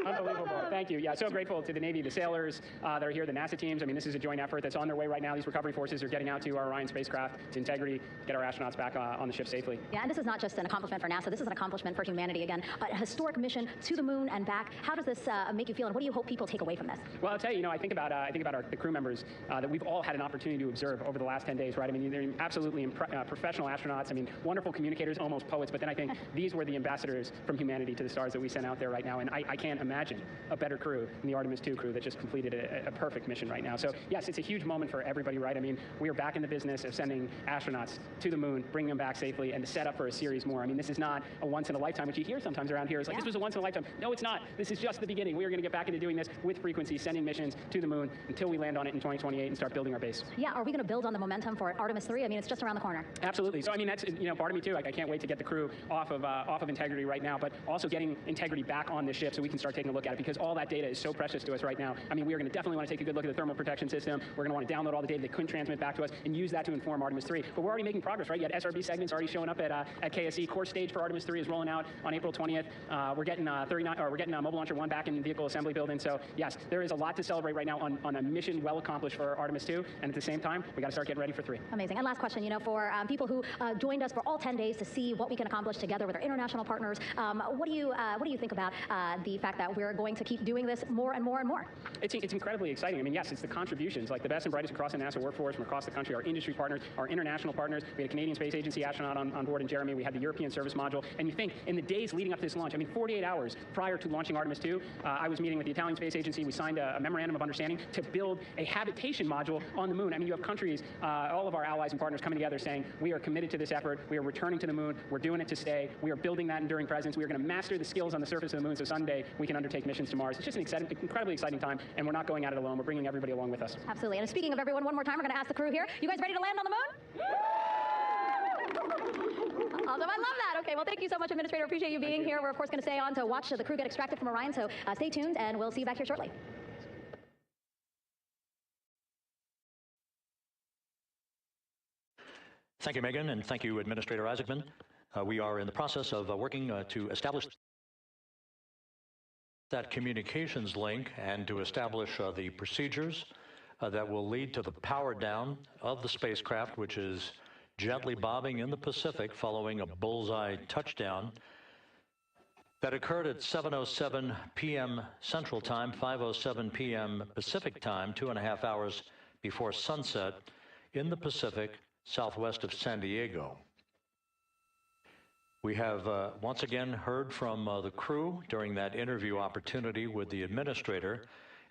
Speaker 7: Unbelievable. Thank you. Yeah, so grateful to the Navy, the sailors that are here, the NASA teams. I mean, this is a joint effort that's on their way right now. These recovery forces are getting out to our Orion spacecraft, to Integrity, get our astronauts back on the ship safely.
Speaker 6: Yeah, and this is not just an accomplishment for NASA. This is an accomplishment for humanity. Again, a historic mission to the moon and back. How does this make you feel, and what do you hope people take away from this?
Speaker 7: Well, I'll tell you, I think about the crew members that we've all had an opportunity to observe over the last 10 days, right? I mean, they're absolutely professional astronauts. I mean, wonderful communicators, almost poets. But then I think these were the ambassadors from humanity to the stars that we sent out there right now. And I can't imagine a better crew than the Artemis II crew that just completed a perfect mission right now. So yes, it's a huge moment for everybody, right? I mean, we are back in the business of sending astronauts to the moon, bringing them back safely, and to set up for a series more. I mean, this is not a once in a lifetime, which you hear sometimes around here. It's like, this was a once in a lifetime. No, it's not. This is just the beginning. We are going to get back into doing this with frequency, sending missions to the moon until we land on it in 2028 and start building our base.
Speaker 6: Yeah, are we going to build on the momentum for Artemis III? I mean, it's just around the corner.
Speaker 7: Absolutely. So I mean, that's part of me too. Like, I can't wait to get the crew off of Integrity right now, but also getting Integrity back on this ship so we can start taking taking a look at it, because all that data is so precious to us right now. I mean, we are going to definitely want to take a good look at the thermal protection system. We're going to want to download all the data they couldn't transmit back to us and use that to inform Artemis III. But we're already making progress, right? You had SRB segments already showing up at KSE. Core stage for Artemis III is rolling out on April 20th. We're getting Mobile Launcher 1 back in the vehicle assembly building. So yes, there is a lot to celebrate right now on a mission well accomplished for Artemis II. And at the same time, we got to start getting ready for 3.
Speaker 6: Amazing. And last question, for people who joined us for all 10 days to see what we can accomplish together with our international partners, what do you think about the fact that we're going to keep doing this more and more and more?
Speaker 7: It's incredibly exciting. I mean, yes, it's the contributions, like the best and brightest across the NASA workforce from across the country, our industry partners, our international partners. We had a Canadian Space Agency astronaut on board in Jeremy. We had the European Service Module. And you think, in the days leading up to this launch, I mean, 48 hours prior to launching Artemis II, I was meeting with the Italian Space Agency. We signed a memorandum of understanding to build a habitation module on the moon. I mean, you have countries, all of our allies and partners coming together saying, we are committed to this effort. We are returning to the moon. We're doing it to stay. We are building that enduring presence. We are going to master the skills on the surface of the moon so someday we can undertake missions to Mars. It's just an incredibly exciting time, and we're not going at it alone. We're bringing everybody along with us.
Speaker 6: Absolutely. And speaking of everyone, one more time, we're going to ask the crew here. You guys ready to land on the moon? Awesome. I love that. Okay, well, thank you so much, Administrator. Appreciate you being here. We're, of course, going to stay on to watch the crew get extracted from Orion, so stay tuned, and we'll see you back here shortly.
Speaker 2: Thank you, Megan, and thank you, Administrator Isaacman. We are in the process of working to establish that communications link and to establish the procedures that will lead to the power down of the spacecraft, which is gently bobbing in the Pacific following a bullseye touchdown that occurred at 7:07 p.m. Central Time, 5:07 p.m. Pacific Time, 2.5 hours before sunset in the Pacific, southwest of San Diego. We have once again heard from the crew during that interview opportunity with the administrator,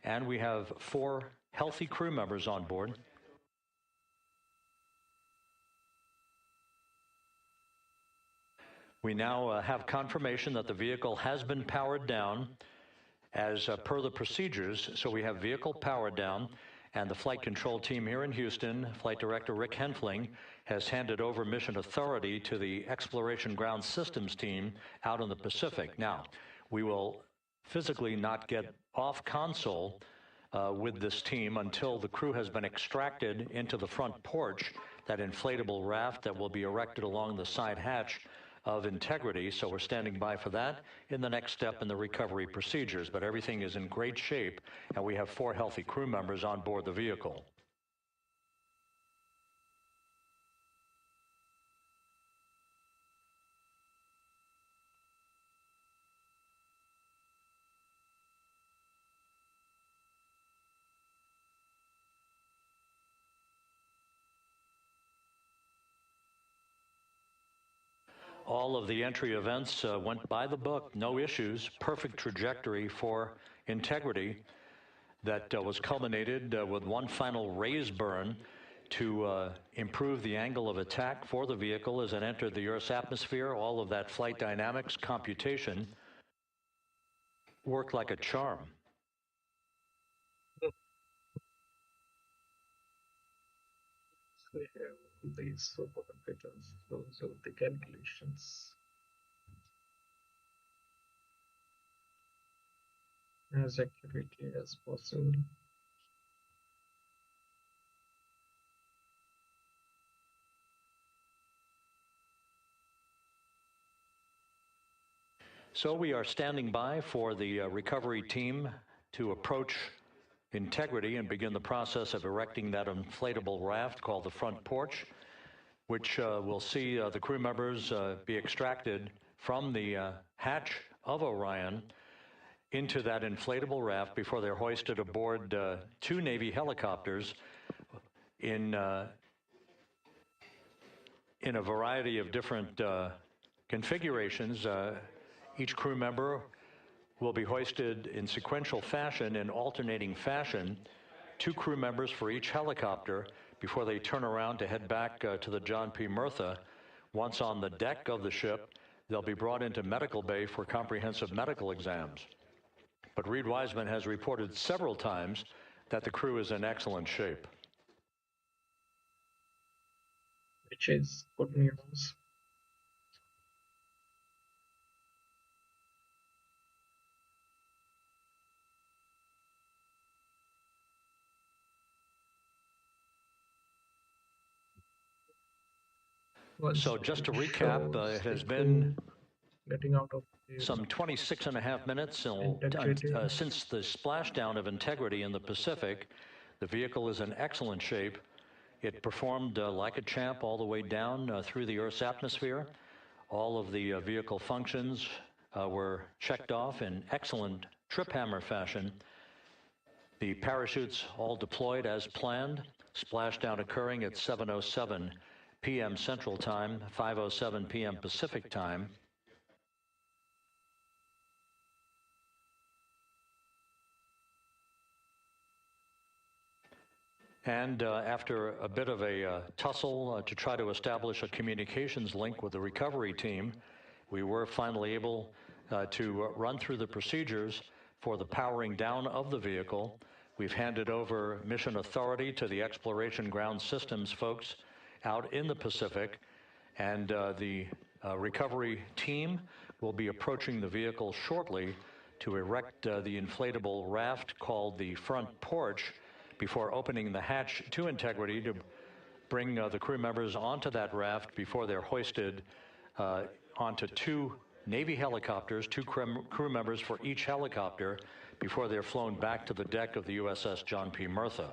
Speaker 2: and we have 4 healthy crew members on board. We now have confirmation that the vehicle has been powered down as per the procedures. So we have vehicle powered down, and the flight control team here in Houston, Flight Director Rick Henfling, has handed over mission authority to the Exploration Ground Systems team out in the Pacific. Now, we will physically not get off console with this team until the crew has been extracted into the front porch, that inflatable raft that will be erected along the side hatch of Integrity. So we're standing by for that in the next step in the recovery procedures. But everything is in great shape, and we have 4 healthy crew members on board the vehicle. All of the entry events went by the book, no issues, perfect trajectory for Integrity that was culminated with one final raise burn to improve the angle of attack for the vehicle as it entered the Earth's atmosphere. All of that flight dynamics computation worked like a charm.
Speaker 3: We have these supercomputers, those are the calculations as accurately as possible.
Speaker 2: So we are standing by for the recovery team to approach Integrity and begin the process of erecting that inflatable raft called the front porch, which will see the crew members be extracted from the hatch of Orion into that inflatable raft before they're hoisted aboard 2 Navy helicopters in a variety of different configurations. Each crew member will be hoisted in sequential fashion, in alternating fashion, 2 crew members for each helicopter before they turn around to head back to the John P. Murtha. Once on the deck of the ship, they'll be brought into medical bay for comprehensive medical exams. But Reid Wiseman has reported several times that the crew is in excellent shape.
Speaker 3: Which is good news. Was
Speaker 2: So just to
Speaker 3: the
Speaker 2: recap,
Speaker 3: show
Speaker 2: it has
Speaker 3: still
Speaker 2: been
Speaker 3: getting out of the
Speaker 2: some 26.5 minutes
Speaker 3: integrity?
Speaker 2: since the splashdown of Integrity in the Pacific. The vehicle is in excellent shape. It performed like a champ all the way down through the Earth's atmosphere. All of the vehicle functions were checked off in excellent trip hammer fashion. The parachutes all deployed as planned. Splashdown occurring at 7:07 p.m. Central Time, 5:07 p.m. Pacific Time. And after a bit of a tussle to try to establish a communications link with the recovery team, we were finally able to run through the procedures for the powering down of the vehicle. We've handed over mission authority to the Exploration Ground Systems folks out in the Pacific, and the recovery team will be approaching the vehicle shortly to erect the inflatable raft called the front porch before opening the hatch to Integrity to bring the crew members onto that raft before they're hoisted onto two Navy helicopters, two crew members for each helicopter, before they're flown back to the deck of the USS John P. Murtha.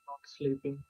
Speaker 3: Not sleeping.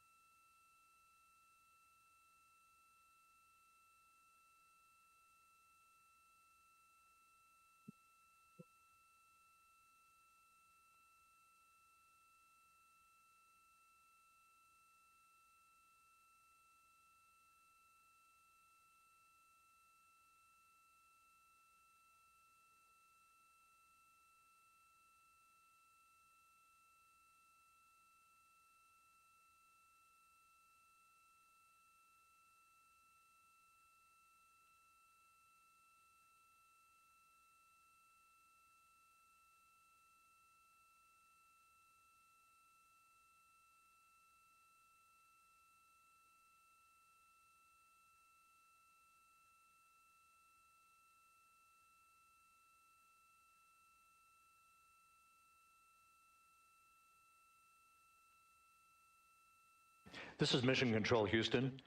Speaker 2: This is Mission Control Houston.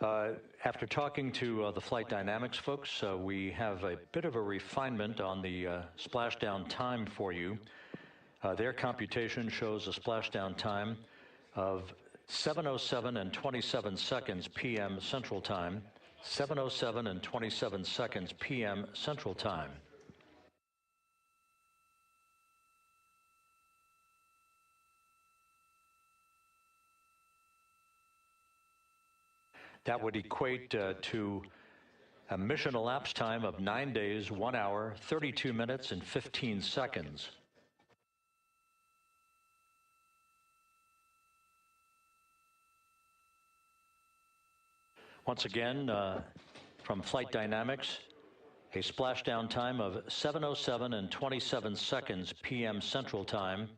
Speaker 2: After talking to the flight dynamics folks, we have a bit of a refinement on the splashdown time for you. Their computation shows a splashdown time of 7:07 and 27 seconds p.m. Central Time, 7:07 and 27 seconds p.m. Central Time. That would equate to a mission elapsed time of 9 days, 1 hour, 32 minutes, and 15 seconds. Once again, from Flight Dynamics, a splashdown time of 7:07 and 27 seconds p.m. Central Time.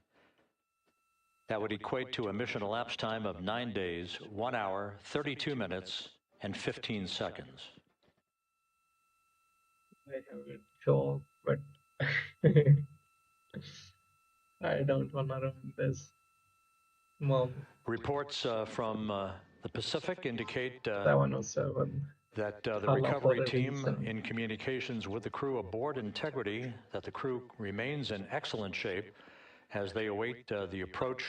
Speaker 2: That would equate to a mission elapsed time of 9 days, 1 hour, 32 minutes, and 15 seconds.
Speaker 3: I have a job, but I don't want to run this. Mom.
Speaker 2: Reports from the Pacific indicate
Speaker 3: 707.
Speaker 2: that the recovery team in communications with the crew aboard Integrity, that the crew remains in excellent shape as they await the approach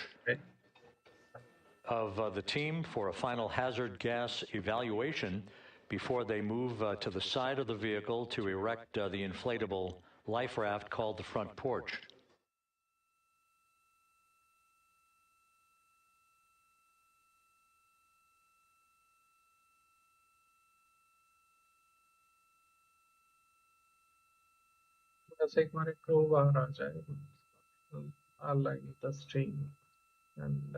Speaker 2: of the team for a final hazard gas evaluation before they move to the side of the vehicle to erect the inflatable life raft called the front porch.
Speaker 3: जैसे एक हमारे crew बाहर आ जाए, I'll line the stream and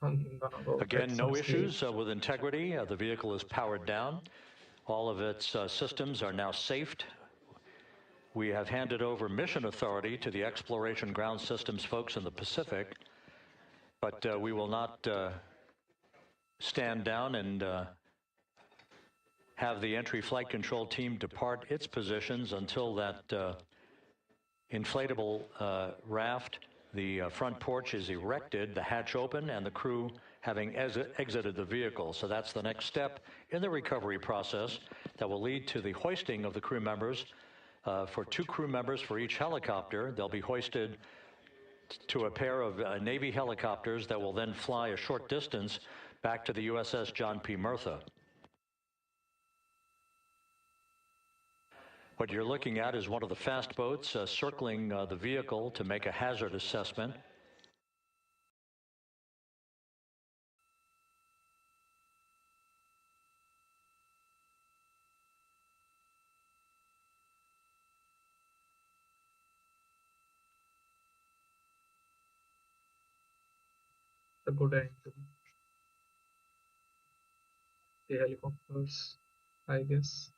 Speaker 3: I'm gonna go.
Speaker 2: Again, no issues with Integrity. The vehicle is powered down. All of its systems are now safed. We have handed over mission authority to the Exploration Ground Systems folks in the Pacific, but we will not stand down and have the entry flight control team depart its positions until that inflatable raft, the front porch, is erected, the hatch open, and the crew having exited the vehicle. So that's the next step in the recovery process that will lead to the hoisting of the crew members. For 2 crew members for each helicopter, they'll be hoisted to a pair of Navy helicopters that will then fly a short distance back to the USS John P. Murtha. What you're looking at is one of the fast boats circling the vehicle to make a hazard assessment.
Speaker 3: A good angle. The helicopters, I guess.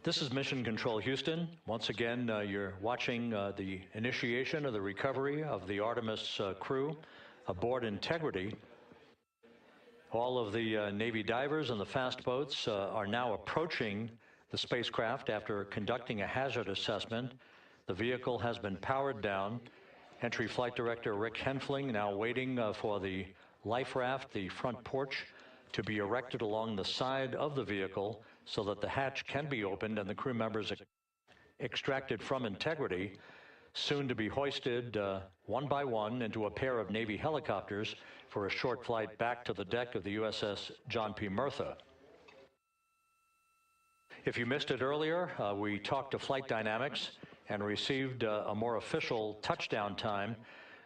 Speaker 2: This is Mission Control Houston. Once again, you're watching the initiation of the recovery of the Artemis crew aboard Integrity. All of the Navy divers and the fast boats are now approaching the spacecraft, after conducting a hazard assessment, the vehicle has been powered down. Entry Flight Director Rick Henfling now waiting for the life raft, the front porch, to be erected along the side of the vehicle so that the hatch can be opened and the crew members extracted from Integrity, soon to be hoisted one by one into a pair of Navy helicopters for a short flight back to the deck of the USS John P. Murtha. If you missed it earlier, we talked to Flight Dynamics and received a more official touchdown time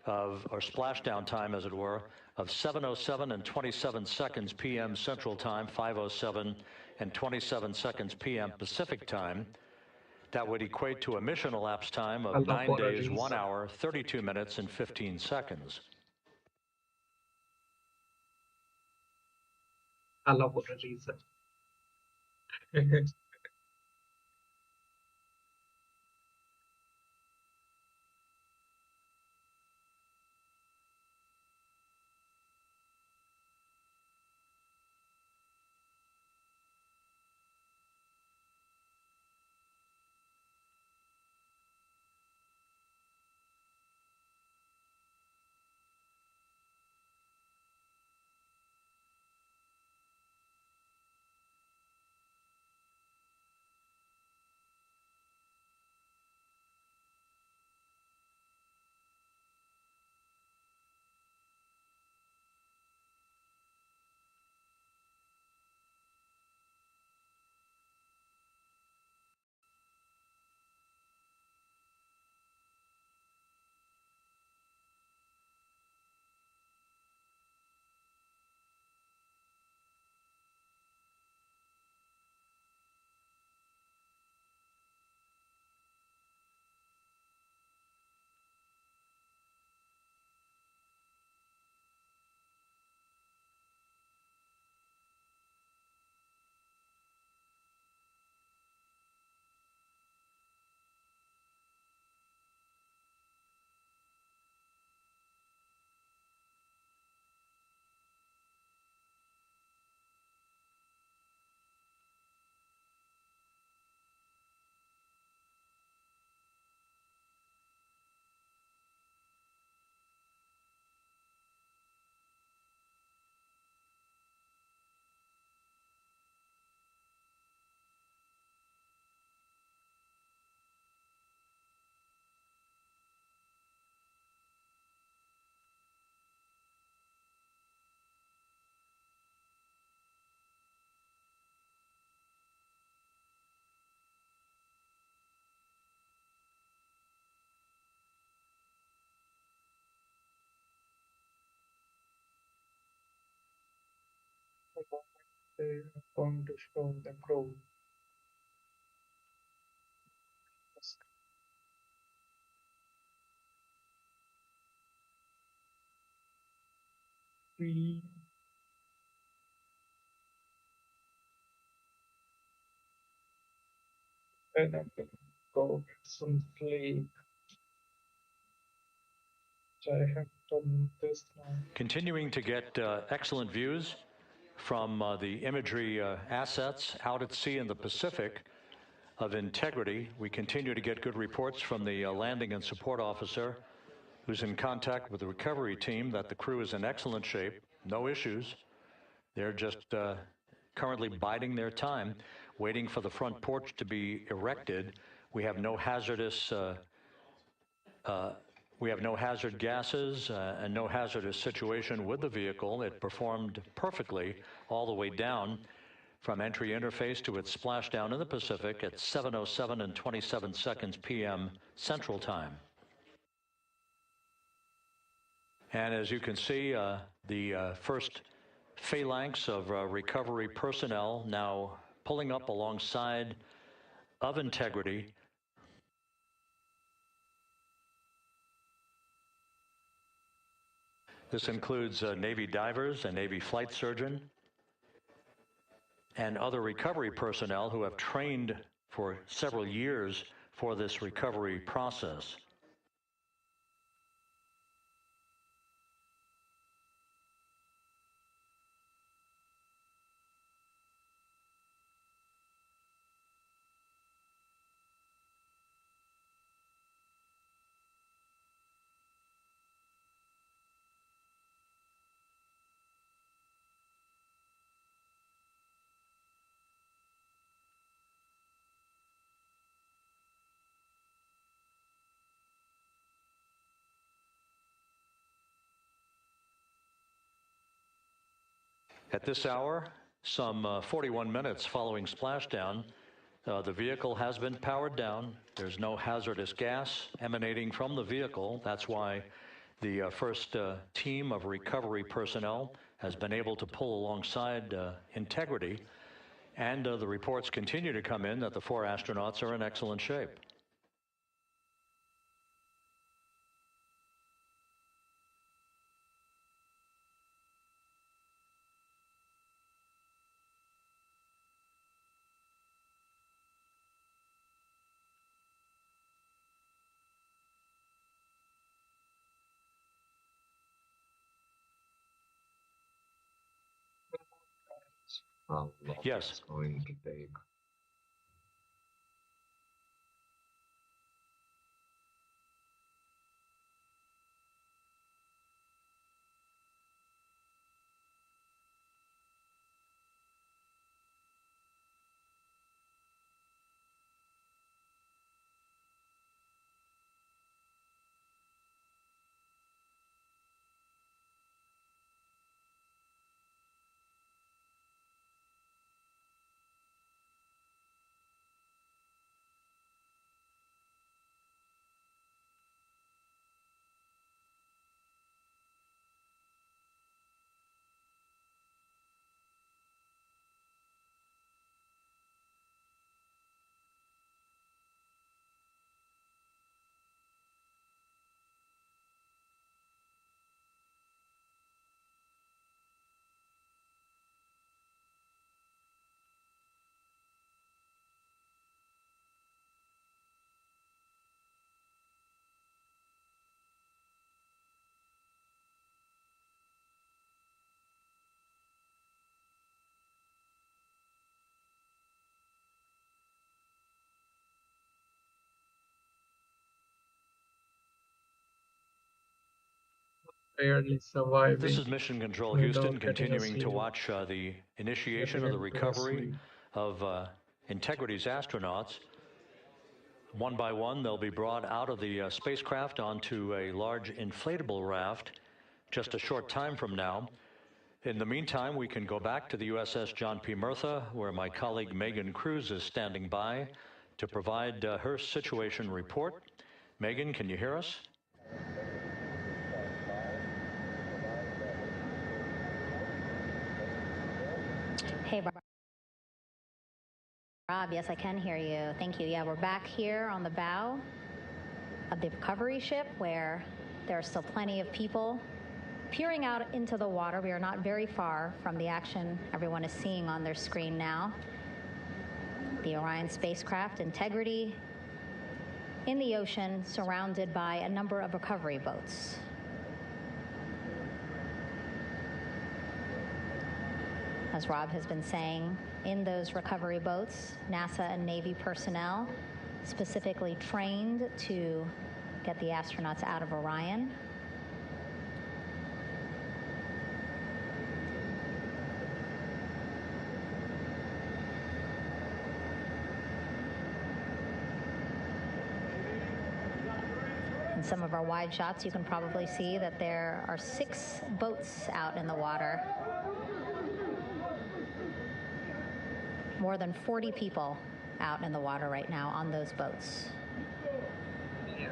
Speaker 2: or splashdown time, as it were, of 7:07 and 27 seconds p.m. Central Time, 5:07 and 27 seconds p.m. Pacific Time. That would equate to a mission elapsed time of 9 days, 1 hour, 32 minutes, and 15 seconds.
Speaker 3: Allow for a reason. They are going to show the crew. We and I'm gonna go get some sleep. I have done this now.
Speaker 2: Continuing to get excellent views from the imagery assets out at sea in the Pacific of Integrity. We continue to get good reports from the landing and support officer who's in contact with the recovery team that the crew is in excellent shape, no issues. They're just currently biding their time, waiting for the front porch to be erected. We have no hazardous hazard gases and no hazardous situation with the vehicle. It performed perfectly all the way down from entry interface to its splashdown in the Pacific at 7:07 and 27 seconds p.m. Central Time. And as you can see, the first phalanx of recovery personnel now pulling up alongside of Integrity. This includes Navy divers, a Navy flight surgeon, and other recovery personnel who have trained for several years for this recovery process. At this hour, some 41 minutes following splashdown, the vehicle has been powered down. There's no hazardous gas emanating from the vehicle. That's why the first team of recovery personnel has been able to pull alongside Integrity. And the reports continue to come in that the 4 astronauts are in excellent shape.
Speaker 3: How long
Speaker 2: Yes.
Speaker 3: it's going to take? Barely surviving.
Speaker 2: This is Mission Control
Speaker 3: without
Speaker 2: Houston,
Speaker 3: getting a
Speaker 2: continuing to
Speaker 3: sleep,
Speaker 2: watch the initiation
Speaker 3: getting
Speaker 2: of the
Speaker 3: into a
Speaker 2: recovery
Speaker 3: sleep.
Speaker 2: of Integrity's astronauts. One by one, they'll be brought out of the spacecraft onto a large inflatable raft just a short time from now. In the meantime, we can go back to the USS John P. Murtha, where my colleague Megan Cruz is standing by to provide her situation report. Megan, can you hear us?
Speaker 6: Hey, Rob, yes, I can hear you. Thank you. Yeah, we're back here on the bow of the recovery ship where there are still plenty of people peering out into the water. We are not very far from the action everyone is seeing on their screen now. The Orion spacecraft, Integrity, in the ocean, surrounded by a number of recovery boats. As Rob has been saying, in those recovery boats, NASA and Navy personnel specifically trained to get the astronauts out of Orion. In some of our wide shots, you can probably see that there are 6 boats out in the water. More than 40 people out in the water right now on those boats.
Speaker 3: Yeah.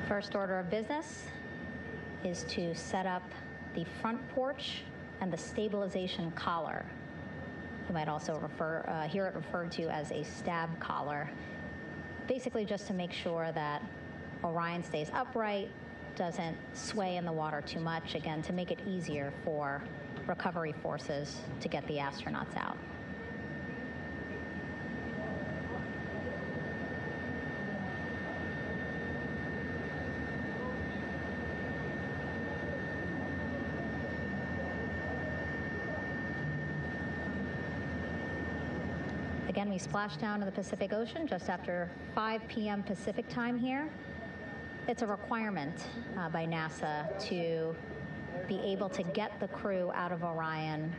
Speaker 6: First order of business is to set up the front porch and the stabilization collar. You might also hear it referred to as a stab collar. Basically just to make sure that Orion stays upright, doesn't sway in the water too much, again, to make it easier for recovery forces to get the astronauts out. Again, we splashed down in the Pacific Ocean just after 5 p.m. Pacific time here. It's a requirement by NASA to be able to get the crew out of Orion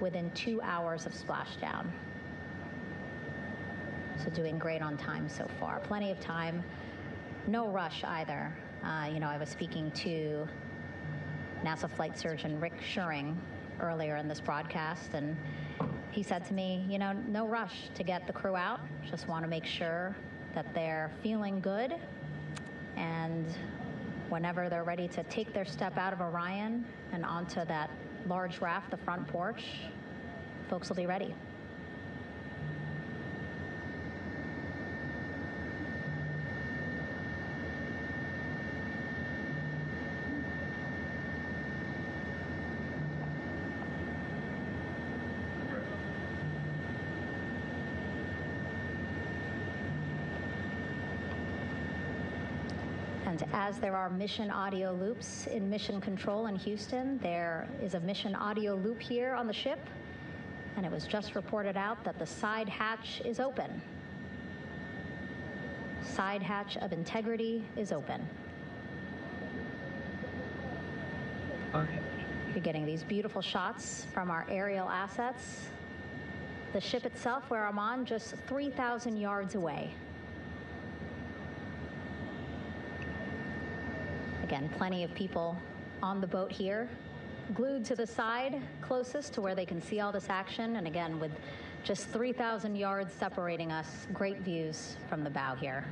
Speaker 6: within 2 hours of splashdown. So doing great on time so far. Plenty of time. No rush either. I was speaking to NASA flight surgeon Rick Schuring earlier in this broadcast, and he said to me, no rush to get the crew out. Just want to make sure that they're feeling good, and whenever they're ready to take their step out of Orion and onto that large raft, the front porch, folks will be ready. And as there are mission audio loops in mission control in Houston, there is a mission audio loop here on the ship, and it was just reported out that the side hatch is open. Side hatch of integrity is open. You're getting these beautiful shots from our aerial assets. The ship itself, where I'm on, just 3,000 yards away. Again, plenty of people on the boat here, glued to the side closest to where they can see all this action. And again, with just 3,000 yards separating us, great views from the bow here.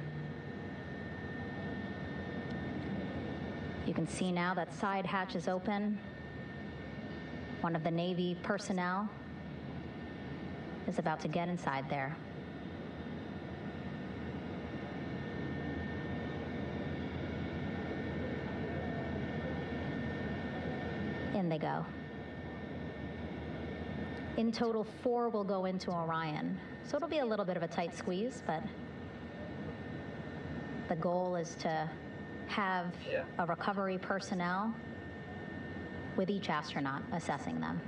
Speaker 6: You can see now that side hatch is open. One of the Navy personnel is about to get inside there. In they go. In total, 4 will go into Orion. So it'll be a little bit of a tight squeeze, but the goal is to have a recovery personnel with each astronaut assessing them.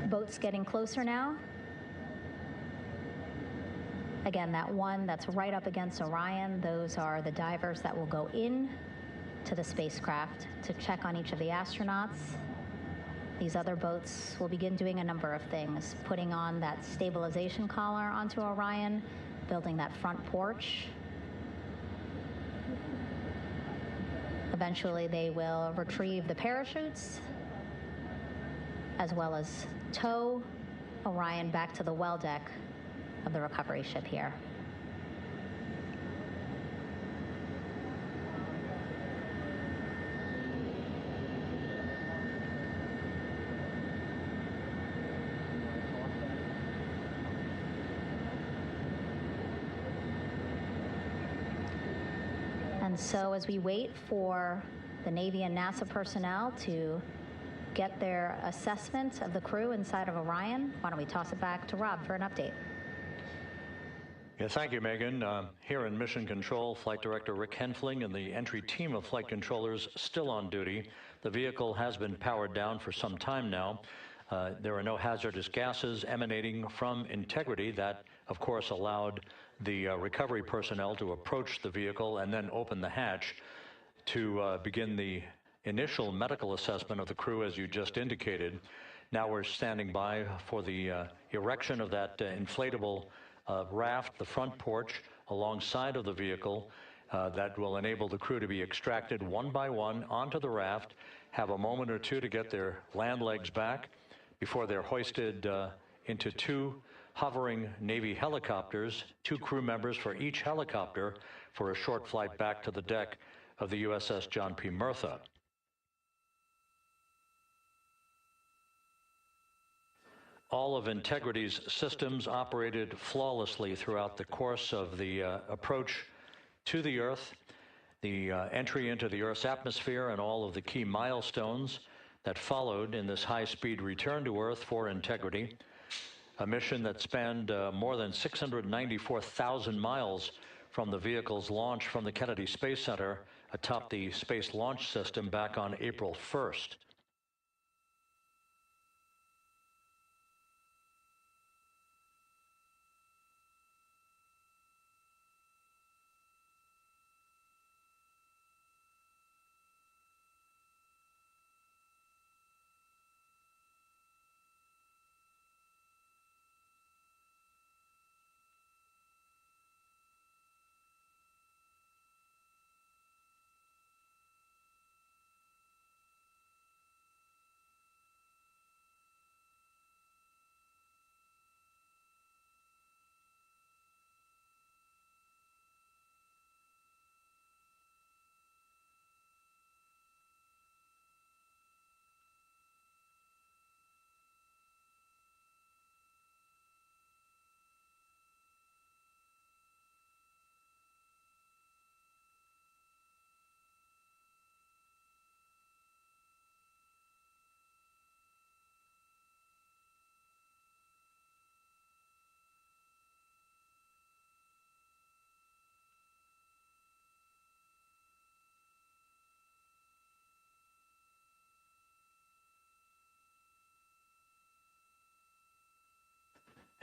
Speaker 6: Boats getting closer now. Again, that one that's right up against Orion, those are the divers that will go in to the spacecraft to check on each of the astronauts. These other boats will begin doing a number of things, putting on that stabilization collar onto Orion, building that front porch. Eventually, they will retrieve the parachutes, as well as tow Orion back to the well deck of the recovery ship here. And so as we wait for the Navy and NASA personnel to get their assessment of the crew inside of Orion, why don't we toss it back to Rob for an update?
Speaker 2: Yeah, thank you, Megan. Here in Mission Control, Flight Director Rick Henfling and the entry team of flight controllers still on duty. The vehicle has been powered down for some time now. There are no hazardous gases emanating from integrity. That, of course, allowed the recovery personnel to approach the vehicle and then open the hatch to begin the initial medical assessment of the crew, as you just indicated. Now we're standing by for the erection of that inflatable raft, the front porch, alongside of the vehicle that will enable the crew to be extracted one by one onto the raft, have a moment or two to get their land legs back before they're hoisted into 2 hovering Navy helicopters, 2 crew members for each helicopter, for a short flight back to the deck of the USS John P. Murtha. All of Integrity's systems operated flawlessly throughout the course of the approach to the Earth, the entry into the Earth's atmosphere, and all of the key milestones that followed in this high-speed return to Earth for integrity, a mission that spanned more than 694,000 miles from the vehicle's launch from the Kennedy Space Center atop the Space Launch System back on April 1st.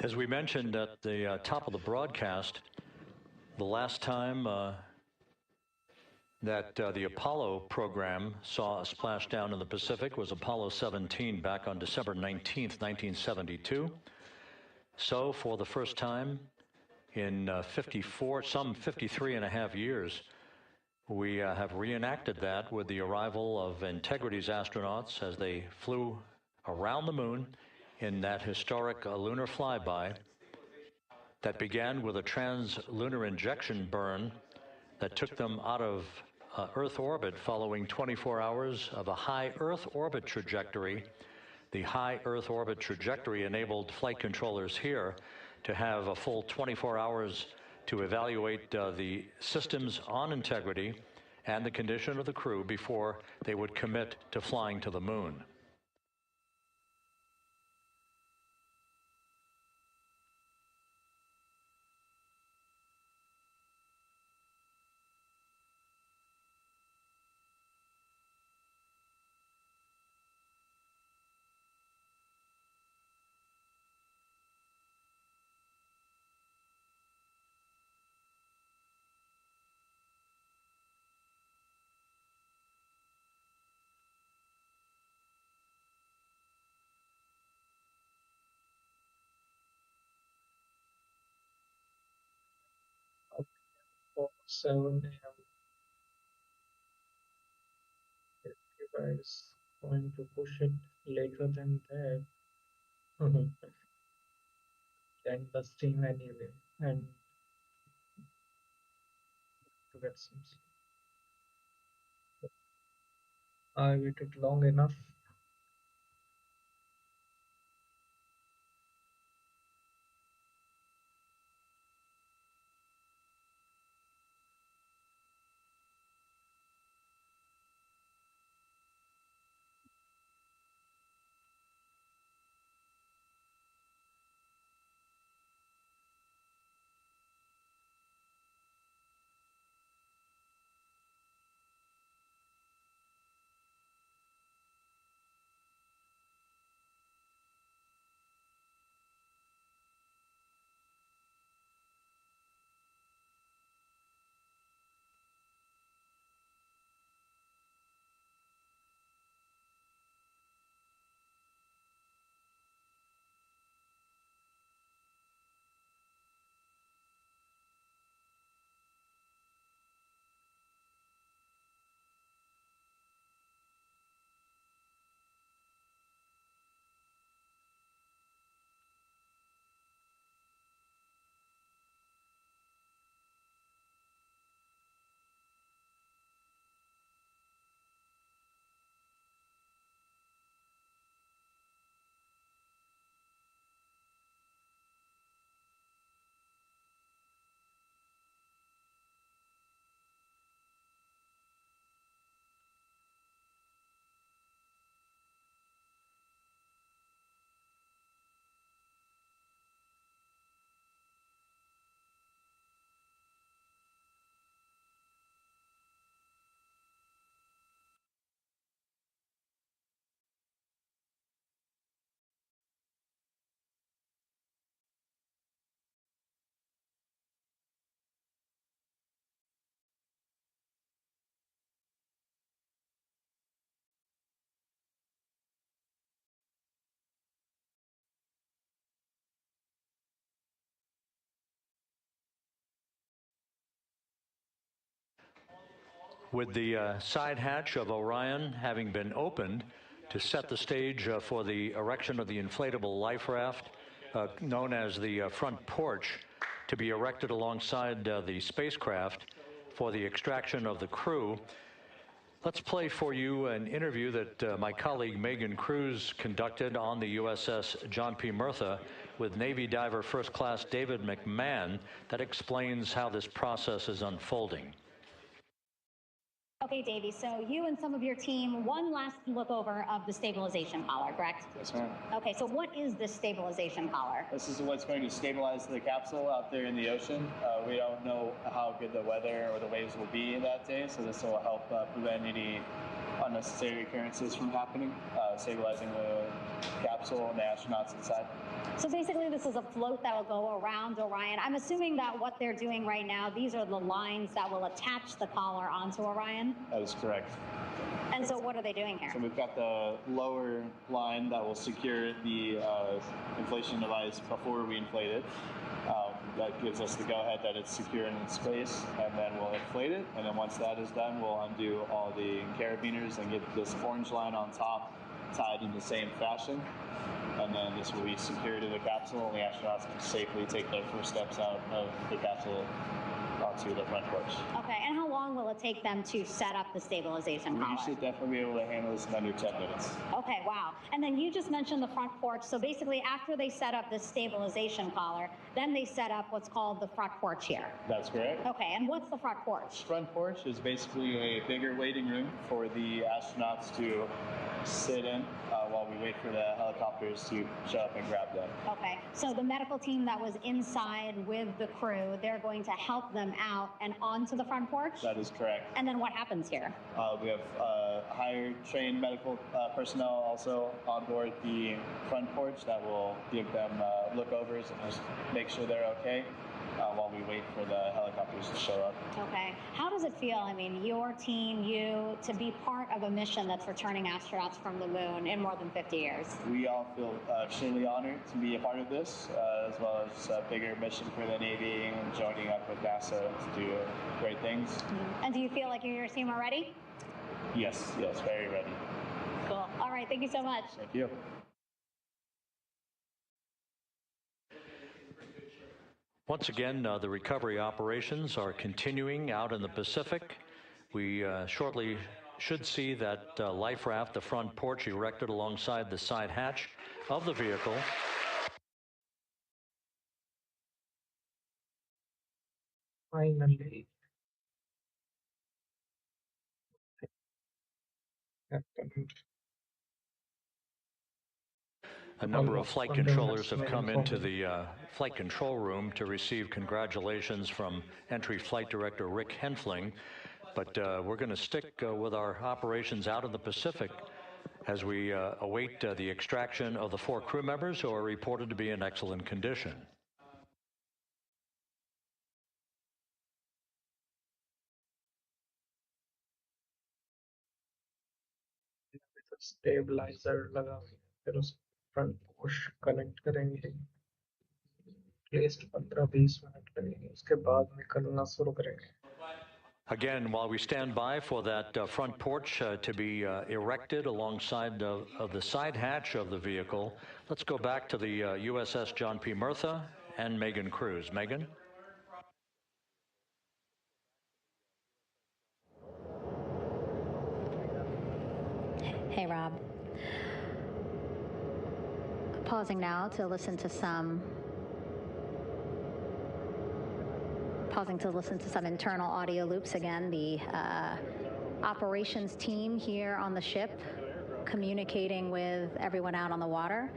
Speaker 2: As we mentioned at the top of the broadcast, the last time that the Apollo program saw a splashdown in the Pacific was Apollo 17 back on December 19th, 1972. So for the first time in some 53 and a half years, we have reenacted that with the arrival of Integrity's astronauts as they flew around the moon in that historic lunar flyby that began with a trans-lunar injection burn that took them out of Earth orbit following 24 hours of a high Earth orbit trajectory. The high Earth orbit trajectory enabled flight controllers here to have a full 24 hours to evaluate the systems on Integrity and the condition of the crew before they would commit to flying to the moon.
Speaker 3: For 7 a.m. If you guys going to push it later than that, then the stream anyway, and to get some sleep. I waited long enough.
Speaker 2: With the side hatch of Orion having been opened to set the stage for the erection of the inflatable life raft, known as the front porch, to be erected alongside the spacecraft for the extraction of the crew. Let's play for you an interview that my colleague Megan Cruz conducted on the USS John P. Murtha with Navy diver First Class David McMahon that explains how this process is unfolding.
Speaker 6: Okay, Davey, so you and some of your team, one last look over of the stabilization collar, correct?
Speaker 8: Yes, ma'am.
Speaker 6: Okay, so what is this stabilization collar?
Speaker 8: This is what's going to stabilize the capsule out there in the ocean. We don't know how good the weather or the waves will be that day, so this will help prevent any unnecessary occurrences from happening, stabilizing the capsule and the astronauts inside.
Speaker 6: So basically this is a float that will go around Orion. I'm assuming that what they're doing right now, these are the lines that will attach the collar onto Orion?
Speaker 8: That is correct.
Speaker 6: And so what are they doing here?
Speaker 8: So we've got the lower line that will secure the inflation device before we inflate it. That gives us the go-ahead that it's secure in its space, and then we'll inflate it. And then once that is done, we'll undo all the carabiners and get this orange line on top tied in the same fashion. And then this will be secured to the capsule, and the astronauts can safely take their first steps out of the capsule onto the front porch.
Speaker 6: Okay, and how long will it take them to set up the stabilization collar?
Speaker 8: We should definitely be able to handle this in under 10 minutes.
Speaker 6: Okay, wow. And then you just mentioned the front porch. So basically after they set up this stabilization collar, then they set up what's called the front porch here.
Speaker 8: That's correct.
Speaker 6: Okay, and what's the front porch?
Speaker 8: Front porch is basically a bigger waiting room for the astronauts to sit in while we wait for the helicopters to show up and grab them.
Speaker 6: Okay, so the medical team that was inside with the crew, they're going to help them out and onto the front porch?
Speaker 8: That is correct.
Speaker 6: And then what happens here?
Speaker 8: We have higher trained medical personnel also on board the front porch that will give them lookovers and just make sure they're okay while we wait for the helicopters to show up.
Speaker 6: Okay. How does it feel, I mean, your team, you, to be part of a mission that's returning astronauts from the moon in more than 50 years?
Speaker 8: We all feel extremely honored to be a part of this, as well as a bigger mission for the Navy and joining up with NASA to do great things.
Speaker 6: Mm-hmm. And do you feel like you and your team are ready?
Speaker 8: Yes, very ready.
Speaker 6: Cool. All right, thank you so much.
Speaker 8: Thank you.
Speaker 2: Once again, the recovery operations are continuing out in the Pacific. We shortly should see that life raft, the front porch, erected alongside the side hatch of the vehicle.
Speaker 3: Finally. Happened.
Speaker 2: A number of flight controllers have come into the flight control room to receive congratulations from Entry Flight Director Rick Henfling. But we're going to stick with our operations out in the Pacific as we await the extraction of the 4 crew members who are reported to be in excellent condition.
Speaker 3: Stabiliser लगा फिर उस front push connect करेंगे at least 15-20 minute लगेंगे उसके बाद निकलना शुरू करेंगे.
Speaker 2: Again, while we stand by for that front porch to be erected alongside of the side hatch of the vehicle, let's go back to the USS John P. Murtha and Megan Cruz. Megan?
Speaker 6: Hey, Rob. Pausing now to listen to some internal audio loops again. The operations team here on the ship communicating with everyone out on the water.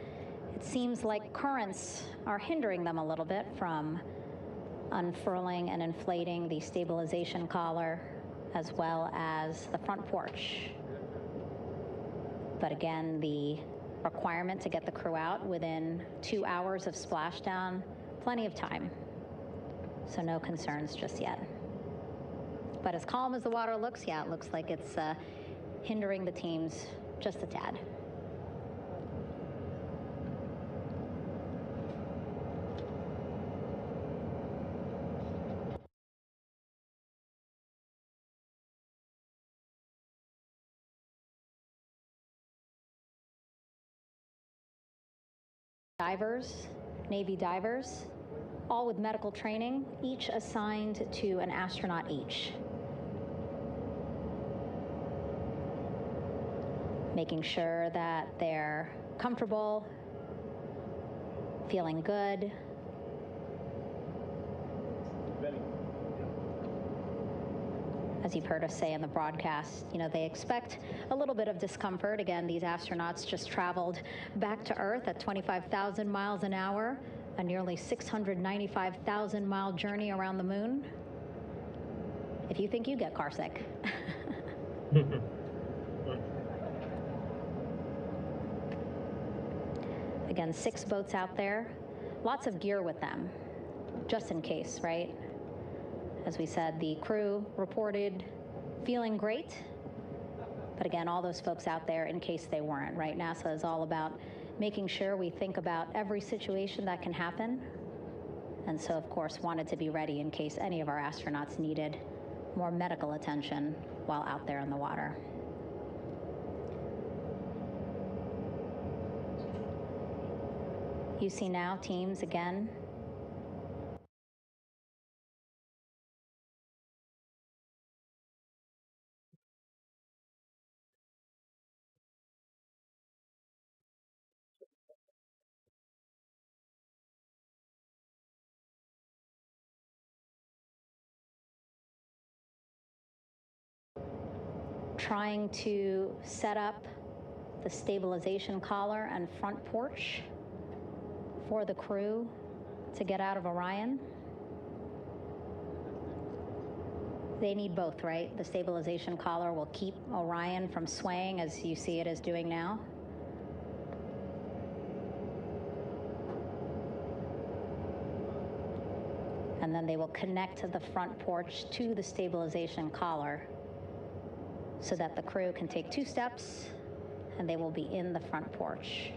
Speaker 6: It seems like currents are hindering them a little bit from unfurling and inflating the stabilization collar as well as the front porch. But again, the requirement to get the crew out within 2 hours of splashdown, plenty of time. So no concerns just yet. But as calm as the water looks, yeah, it looks like it's hindering the teams just a tad. divers, Navy divers, all with medical training, each assigned to an astronaut each. Making sure that they're comfortable, feeling good. As you've heard us say in the broadcast, they expect a little bit of discomfort. Again, these astronauts just traveled back to Earth at 25,000 miles an hour, a nearly 695,000-mile journey around the moon. If you think you get car sick. Again, 6 boats out there, lots of gear with them, just in case, right? As we said, the crew reported feeling great, but again, all those folks out there in case they weren't, right? NASA is all about making sure we think about every situation that can happen, and so, of course, wanted to be ready in case any of our astronauts needed more medical attention while out there in the water. You see now teams again trying to set up the stabilization collar and front porch for the crew to get out of Orion. They need both, right? The stabilization collar will keep Orion from swaying as you see it is doing now. And then they will connect the front porch to the stabilization collar so that the crew can take 2 steps and they will be in the front porch.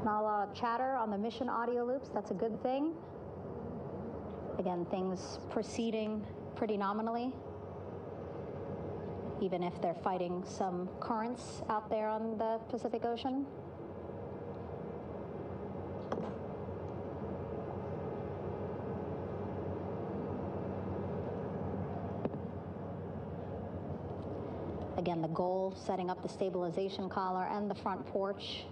Speaker 6: Not a lot of chatter on the mission audio loops. That's a good thing. Again, things proceeding pretty nominally, even if they're fighting some currents out there on the Pacific Ocean. Again, the goal, setting up the stabilization collar and the front porch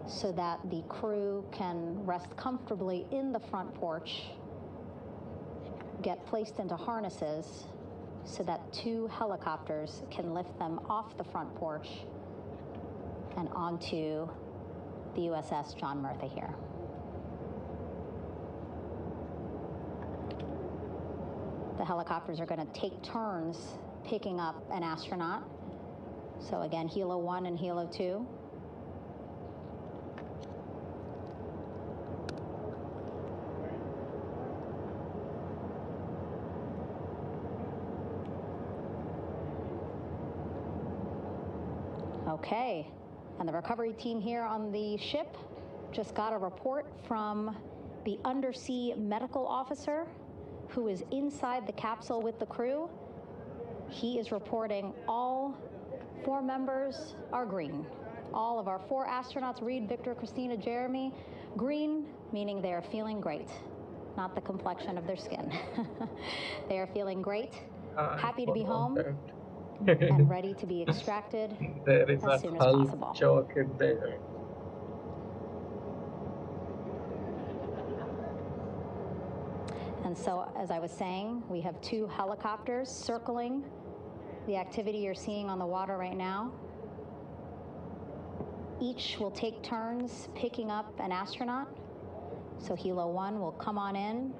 Speaker 6: so that the crew can rest comfortably in the front porch, get placed into harnesses so that 2 helicopters can lift them off the front porch and onto the USS John Murtha here. The helicopters are going to take turns picking up an astronaut. So again, Helo 1 and Helo 2. Okay, and the recovery team here on the ship just got a report from the undersea medical officer who is inside the capsule with the crew. He is reporting all 4 members are green. All of our 4 astronauts, Reid, Victor, Christina, Jeremy, green, meaning they are feeling great, not the complexion of their skin. They are feeling great, happy to be home, and ready to be extracted
Speaker 3: There is
Speaker 6: as
Speaker 3: a
Speaker 6: soon as
Speaker 3: Hulk
Speaker 6: possible.
Speaker 3: joke in there.
Speaker 6: And so, as I was saying, we have 2 helicopters circling the activity you're seeing on the water right now. Each will take turns picking up an astronaut. So Helo 1 will come on in,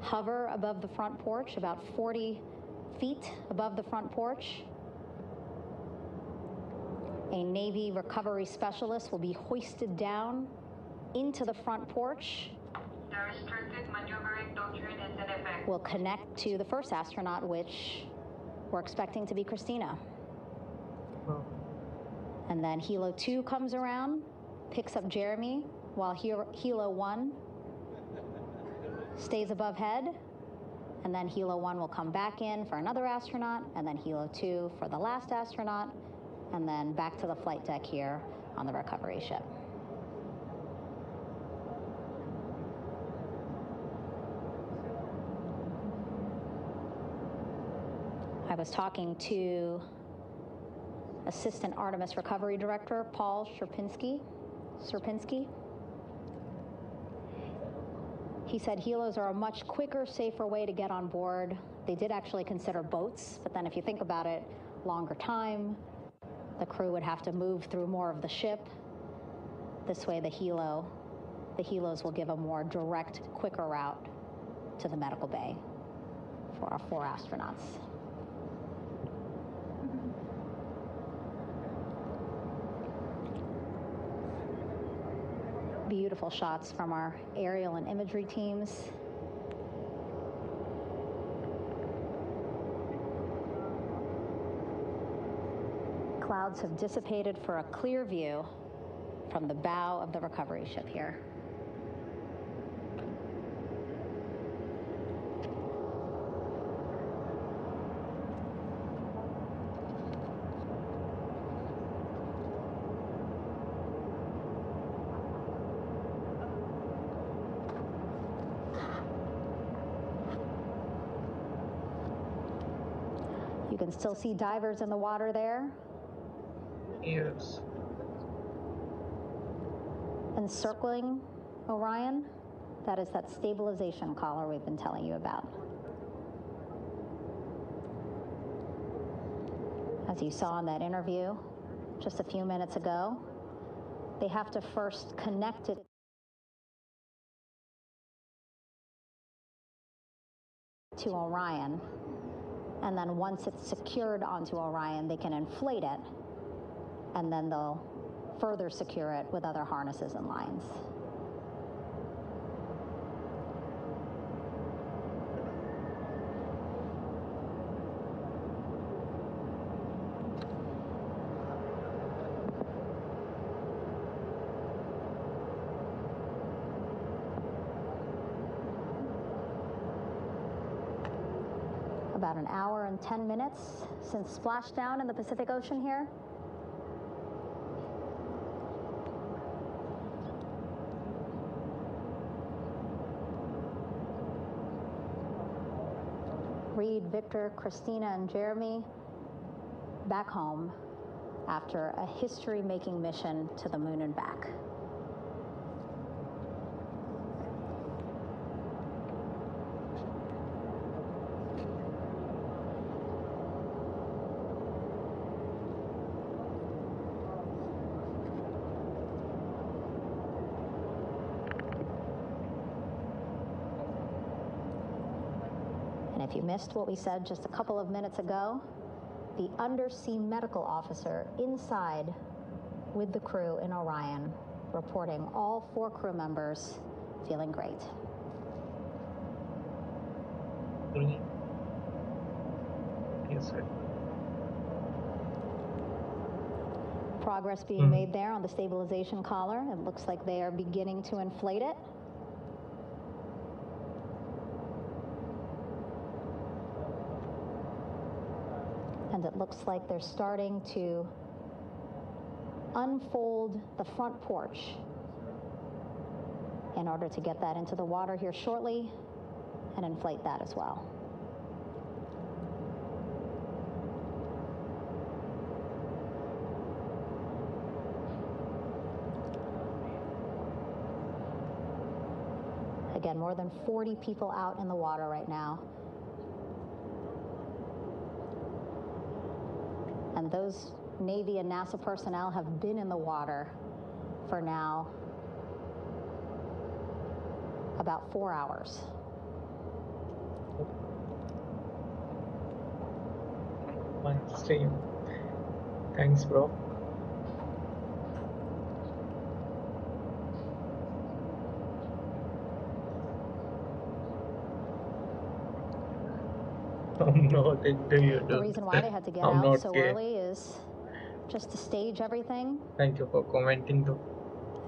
Speaker 6: hover above the front porch, about 40 feet above the front porch. A Navy recovery specialist will be hoisted down into the front porch
Speaker 9: The restricted maneuvering doctrine is in effect.
Speaker 6: We'll connect to the first astronaut, which we're expecting to be Christina.
Speaker 3: Oh.
Speaker 6: And then Helo 2 comes around, picks up Jeremy, while Helo 1 stays above head. And then Helo 1 will come back in for another astronaut, and then Helo 2 for the last astronaut, and then back to the flight deck here on the recovery ship. I was talking to Assistant Artemis Recovery Director Paul Sierpinski. He said helos are a much quicker, safer way to get on board. They did actually consider boats, but then if you think about it, longer time, the crew would have to move through more of the ship. This way the helos will give a more direct, quicker route to the medical bay for our 4 astronauts. Beautiful shots from our aerial and imagery teams. Clouds have dissipated for a clear view from the bow of the recovery ship here. You can still see divers in the water there.
Speaker 3: Yes.
Speaker 6: Encircling Orion, that is that stabilization collar we've been telling you about. As you saw in that interview just a few minutes ago, they have to first connect it to Orion, and then once it's secured onto Orion, they can inflate it, and then they'll further secure it with other harnesses and lines. About an hour and 10 minutes since splashdown in the Pacific Ocean here. Reid, Victor, Christina, and Jeremy back home after a history-making mission to the moon and back. If you missed what we said just a couple of minutes ago, the undersea medical officer inside with the crew in Orion, reporting all 4 crew members feeling great.
Speaker 3: Yes, sir.
Speaker 6: Progress being made there on the stabilization collar. It looks like they are beginning to inflate it. And it looks like they're starting to unfold the front porch in order to get that into the water here shortly and inflate that as well. Again, more than 40 people out in the water right now. And those Navy and NASA personnel have been in the water for now about 4 hours.
Speaker 3: My stream. Thanks, bro. Nothing to you,
Speaker 6: The
Speaker 3: dude.
Speaker 6: reason why they had to get
Speaker 3: I'm
Speaker 6: out
Speaker 3: not
Speaker 6: so
Speaker 3: gay.
Speaker 6: early is just to stage everything
Speaker 3: Thank you for commenting though.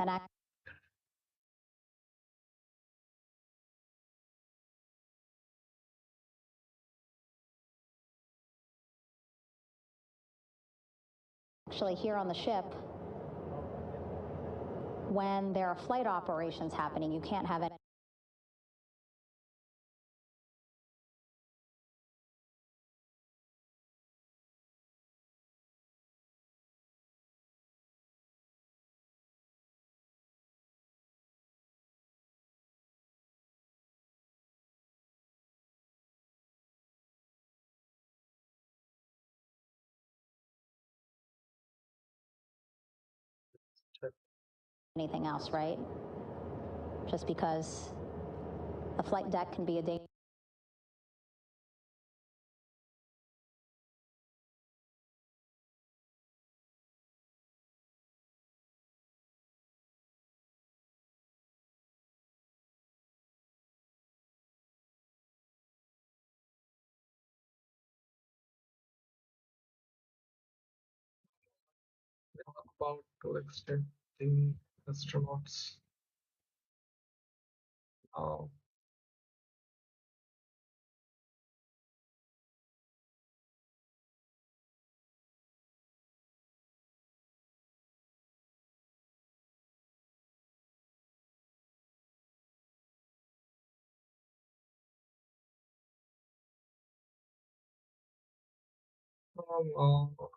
Speaker 6: and actually here on the ship, when there are flight operations happening, you can't have any anything else, right? Just because the flight deck can be a danger.
Speaker 3: They are about to extend the astronauts. Oh, oh,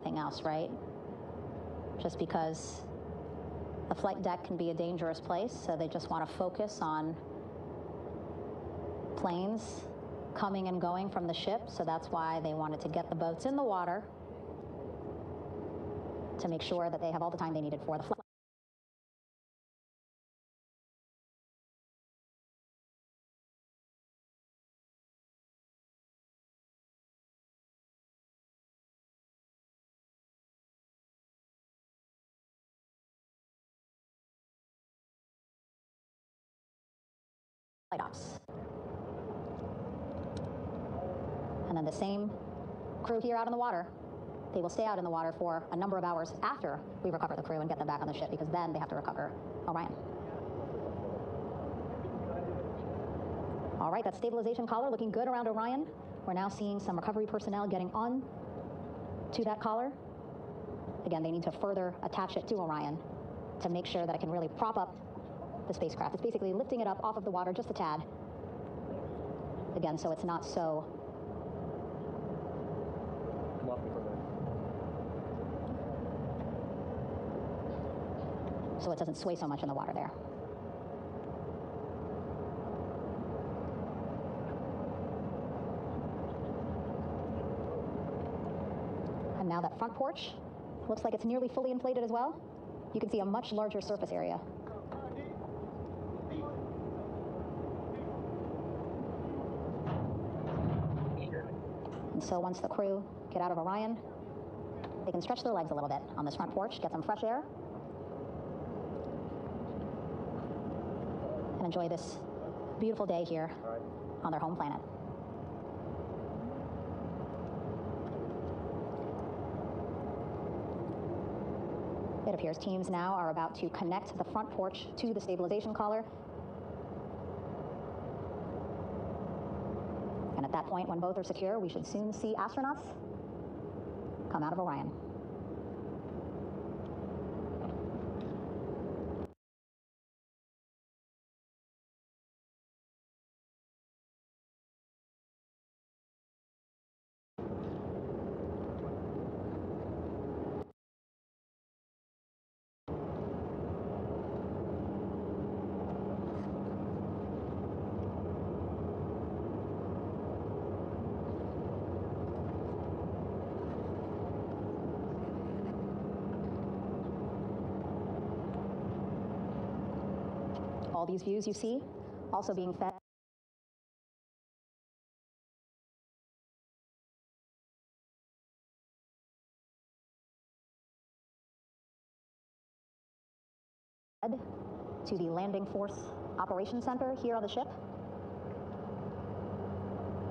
Speaker 6: Anything else, right? Just because the flight deck can be a dangerous place, so they just want to focus on planes coming and going from the ship, so that's why they wanted to get the boats in the water to make sure that they have all the time they needed for the flight. Flight ops. And then the same crew here out in the water, they will stay out in the water for a number of hours after we recover the crew and get them back on the ship, because then they have to recover Orion. All right, that stabilization collar looking good around Orion. We're now seeing some recovery personnel getting on to that collar. Again, they need to further attach it to Orion to make sure that it can really prop up the spacecraft. It's basically lifting it up off of the water just a tad. Again, so it's not so it doesn't sway so much in the water there. And now that front porch looks like it's nearly fully inflated as well. You can see a much larger surface area. And so once the crew get out of Orion, they can stretch their legs a little bit on this front porch, get some fresh air, and enjoy this beautiful day here on their home planet. It appears teams now are about to connect the front porch to the stabilization collar. And at that point, when both are secure, we should soon see astronauts come out of Orion. All these views you see also being fed to the Landing Force Operations Center here on the ship.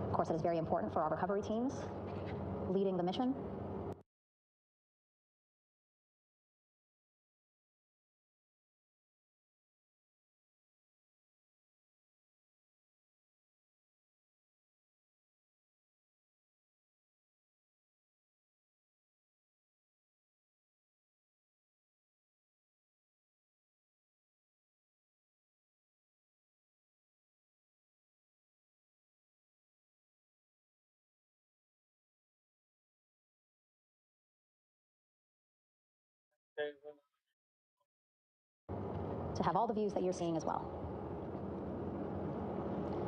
Speaker 6: Of course, it is very important for our recovery teams leading the mission. To have all the views that you're seeing as well.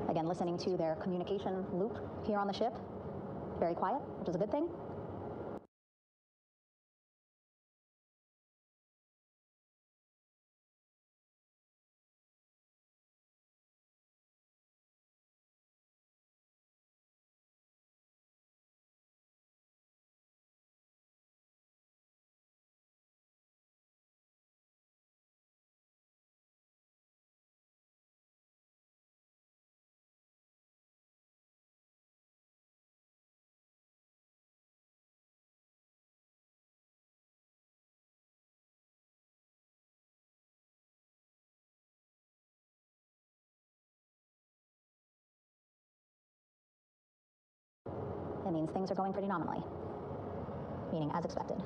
Speaker 6: Again, listening to their communication loop here on the ship. Very quiet, which is a good thing. It means things are going pretty nominally, meaning as expected.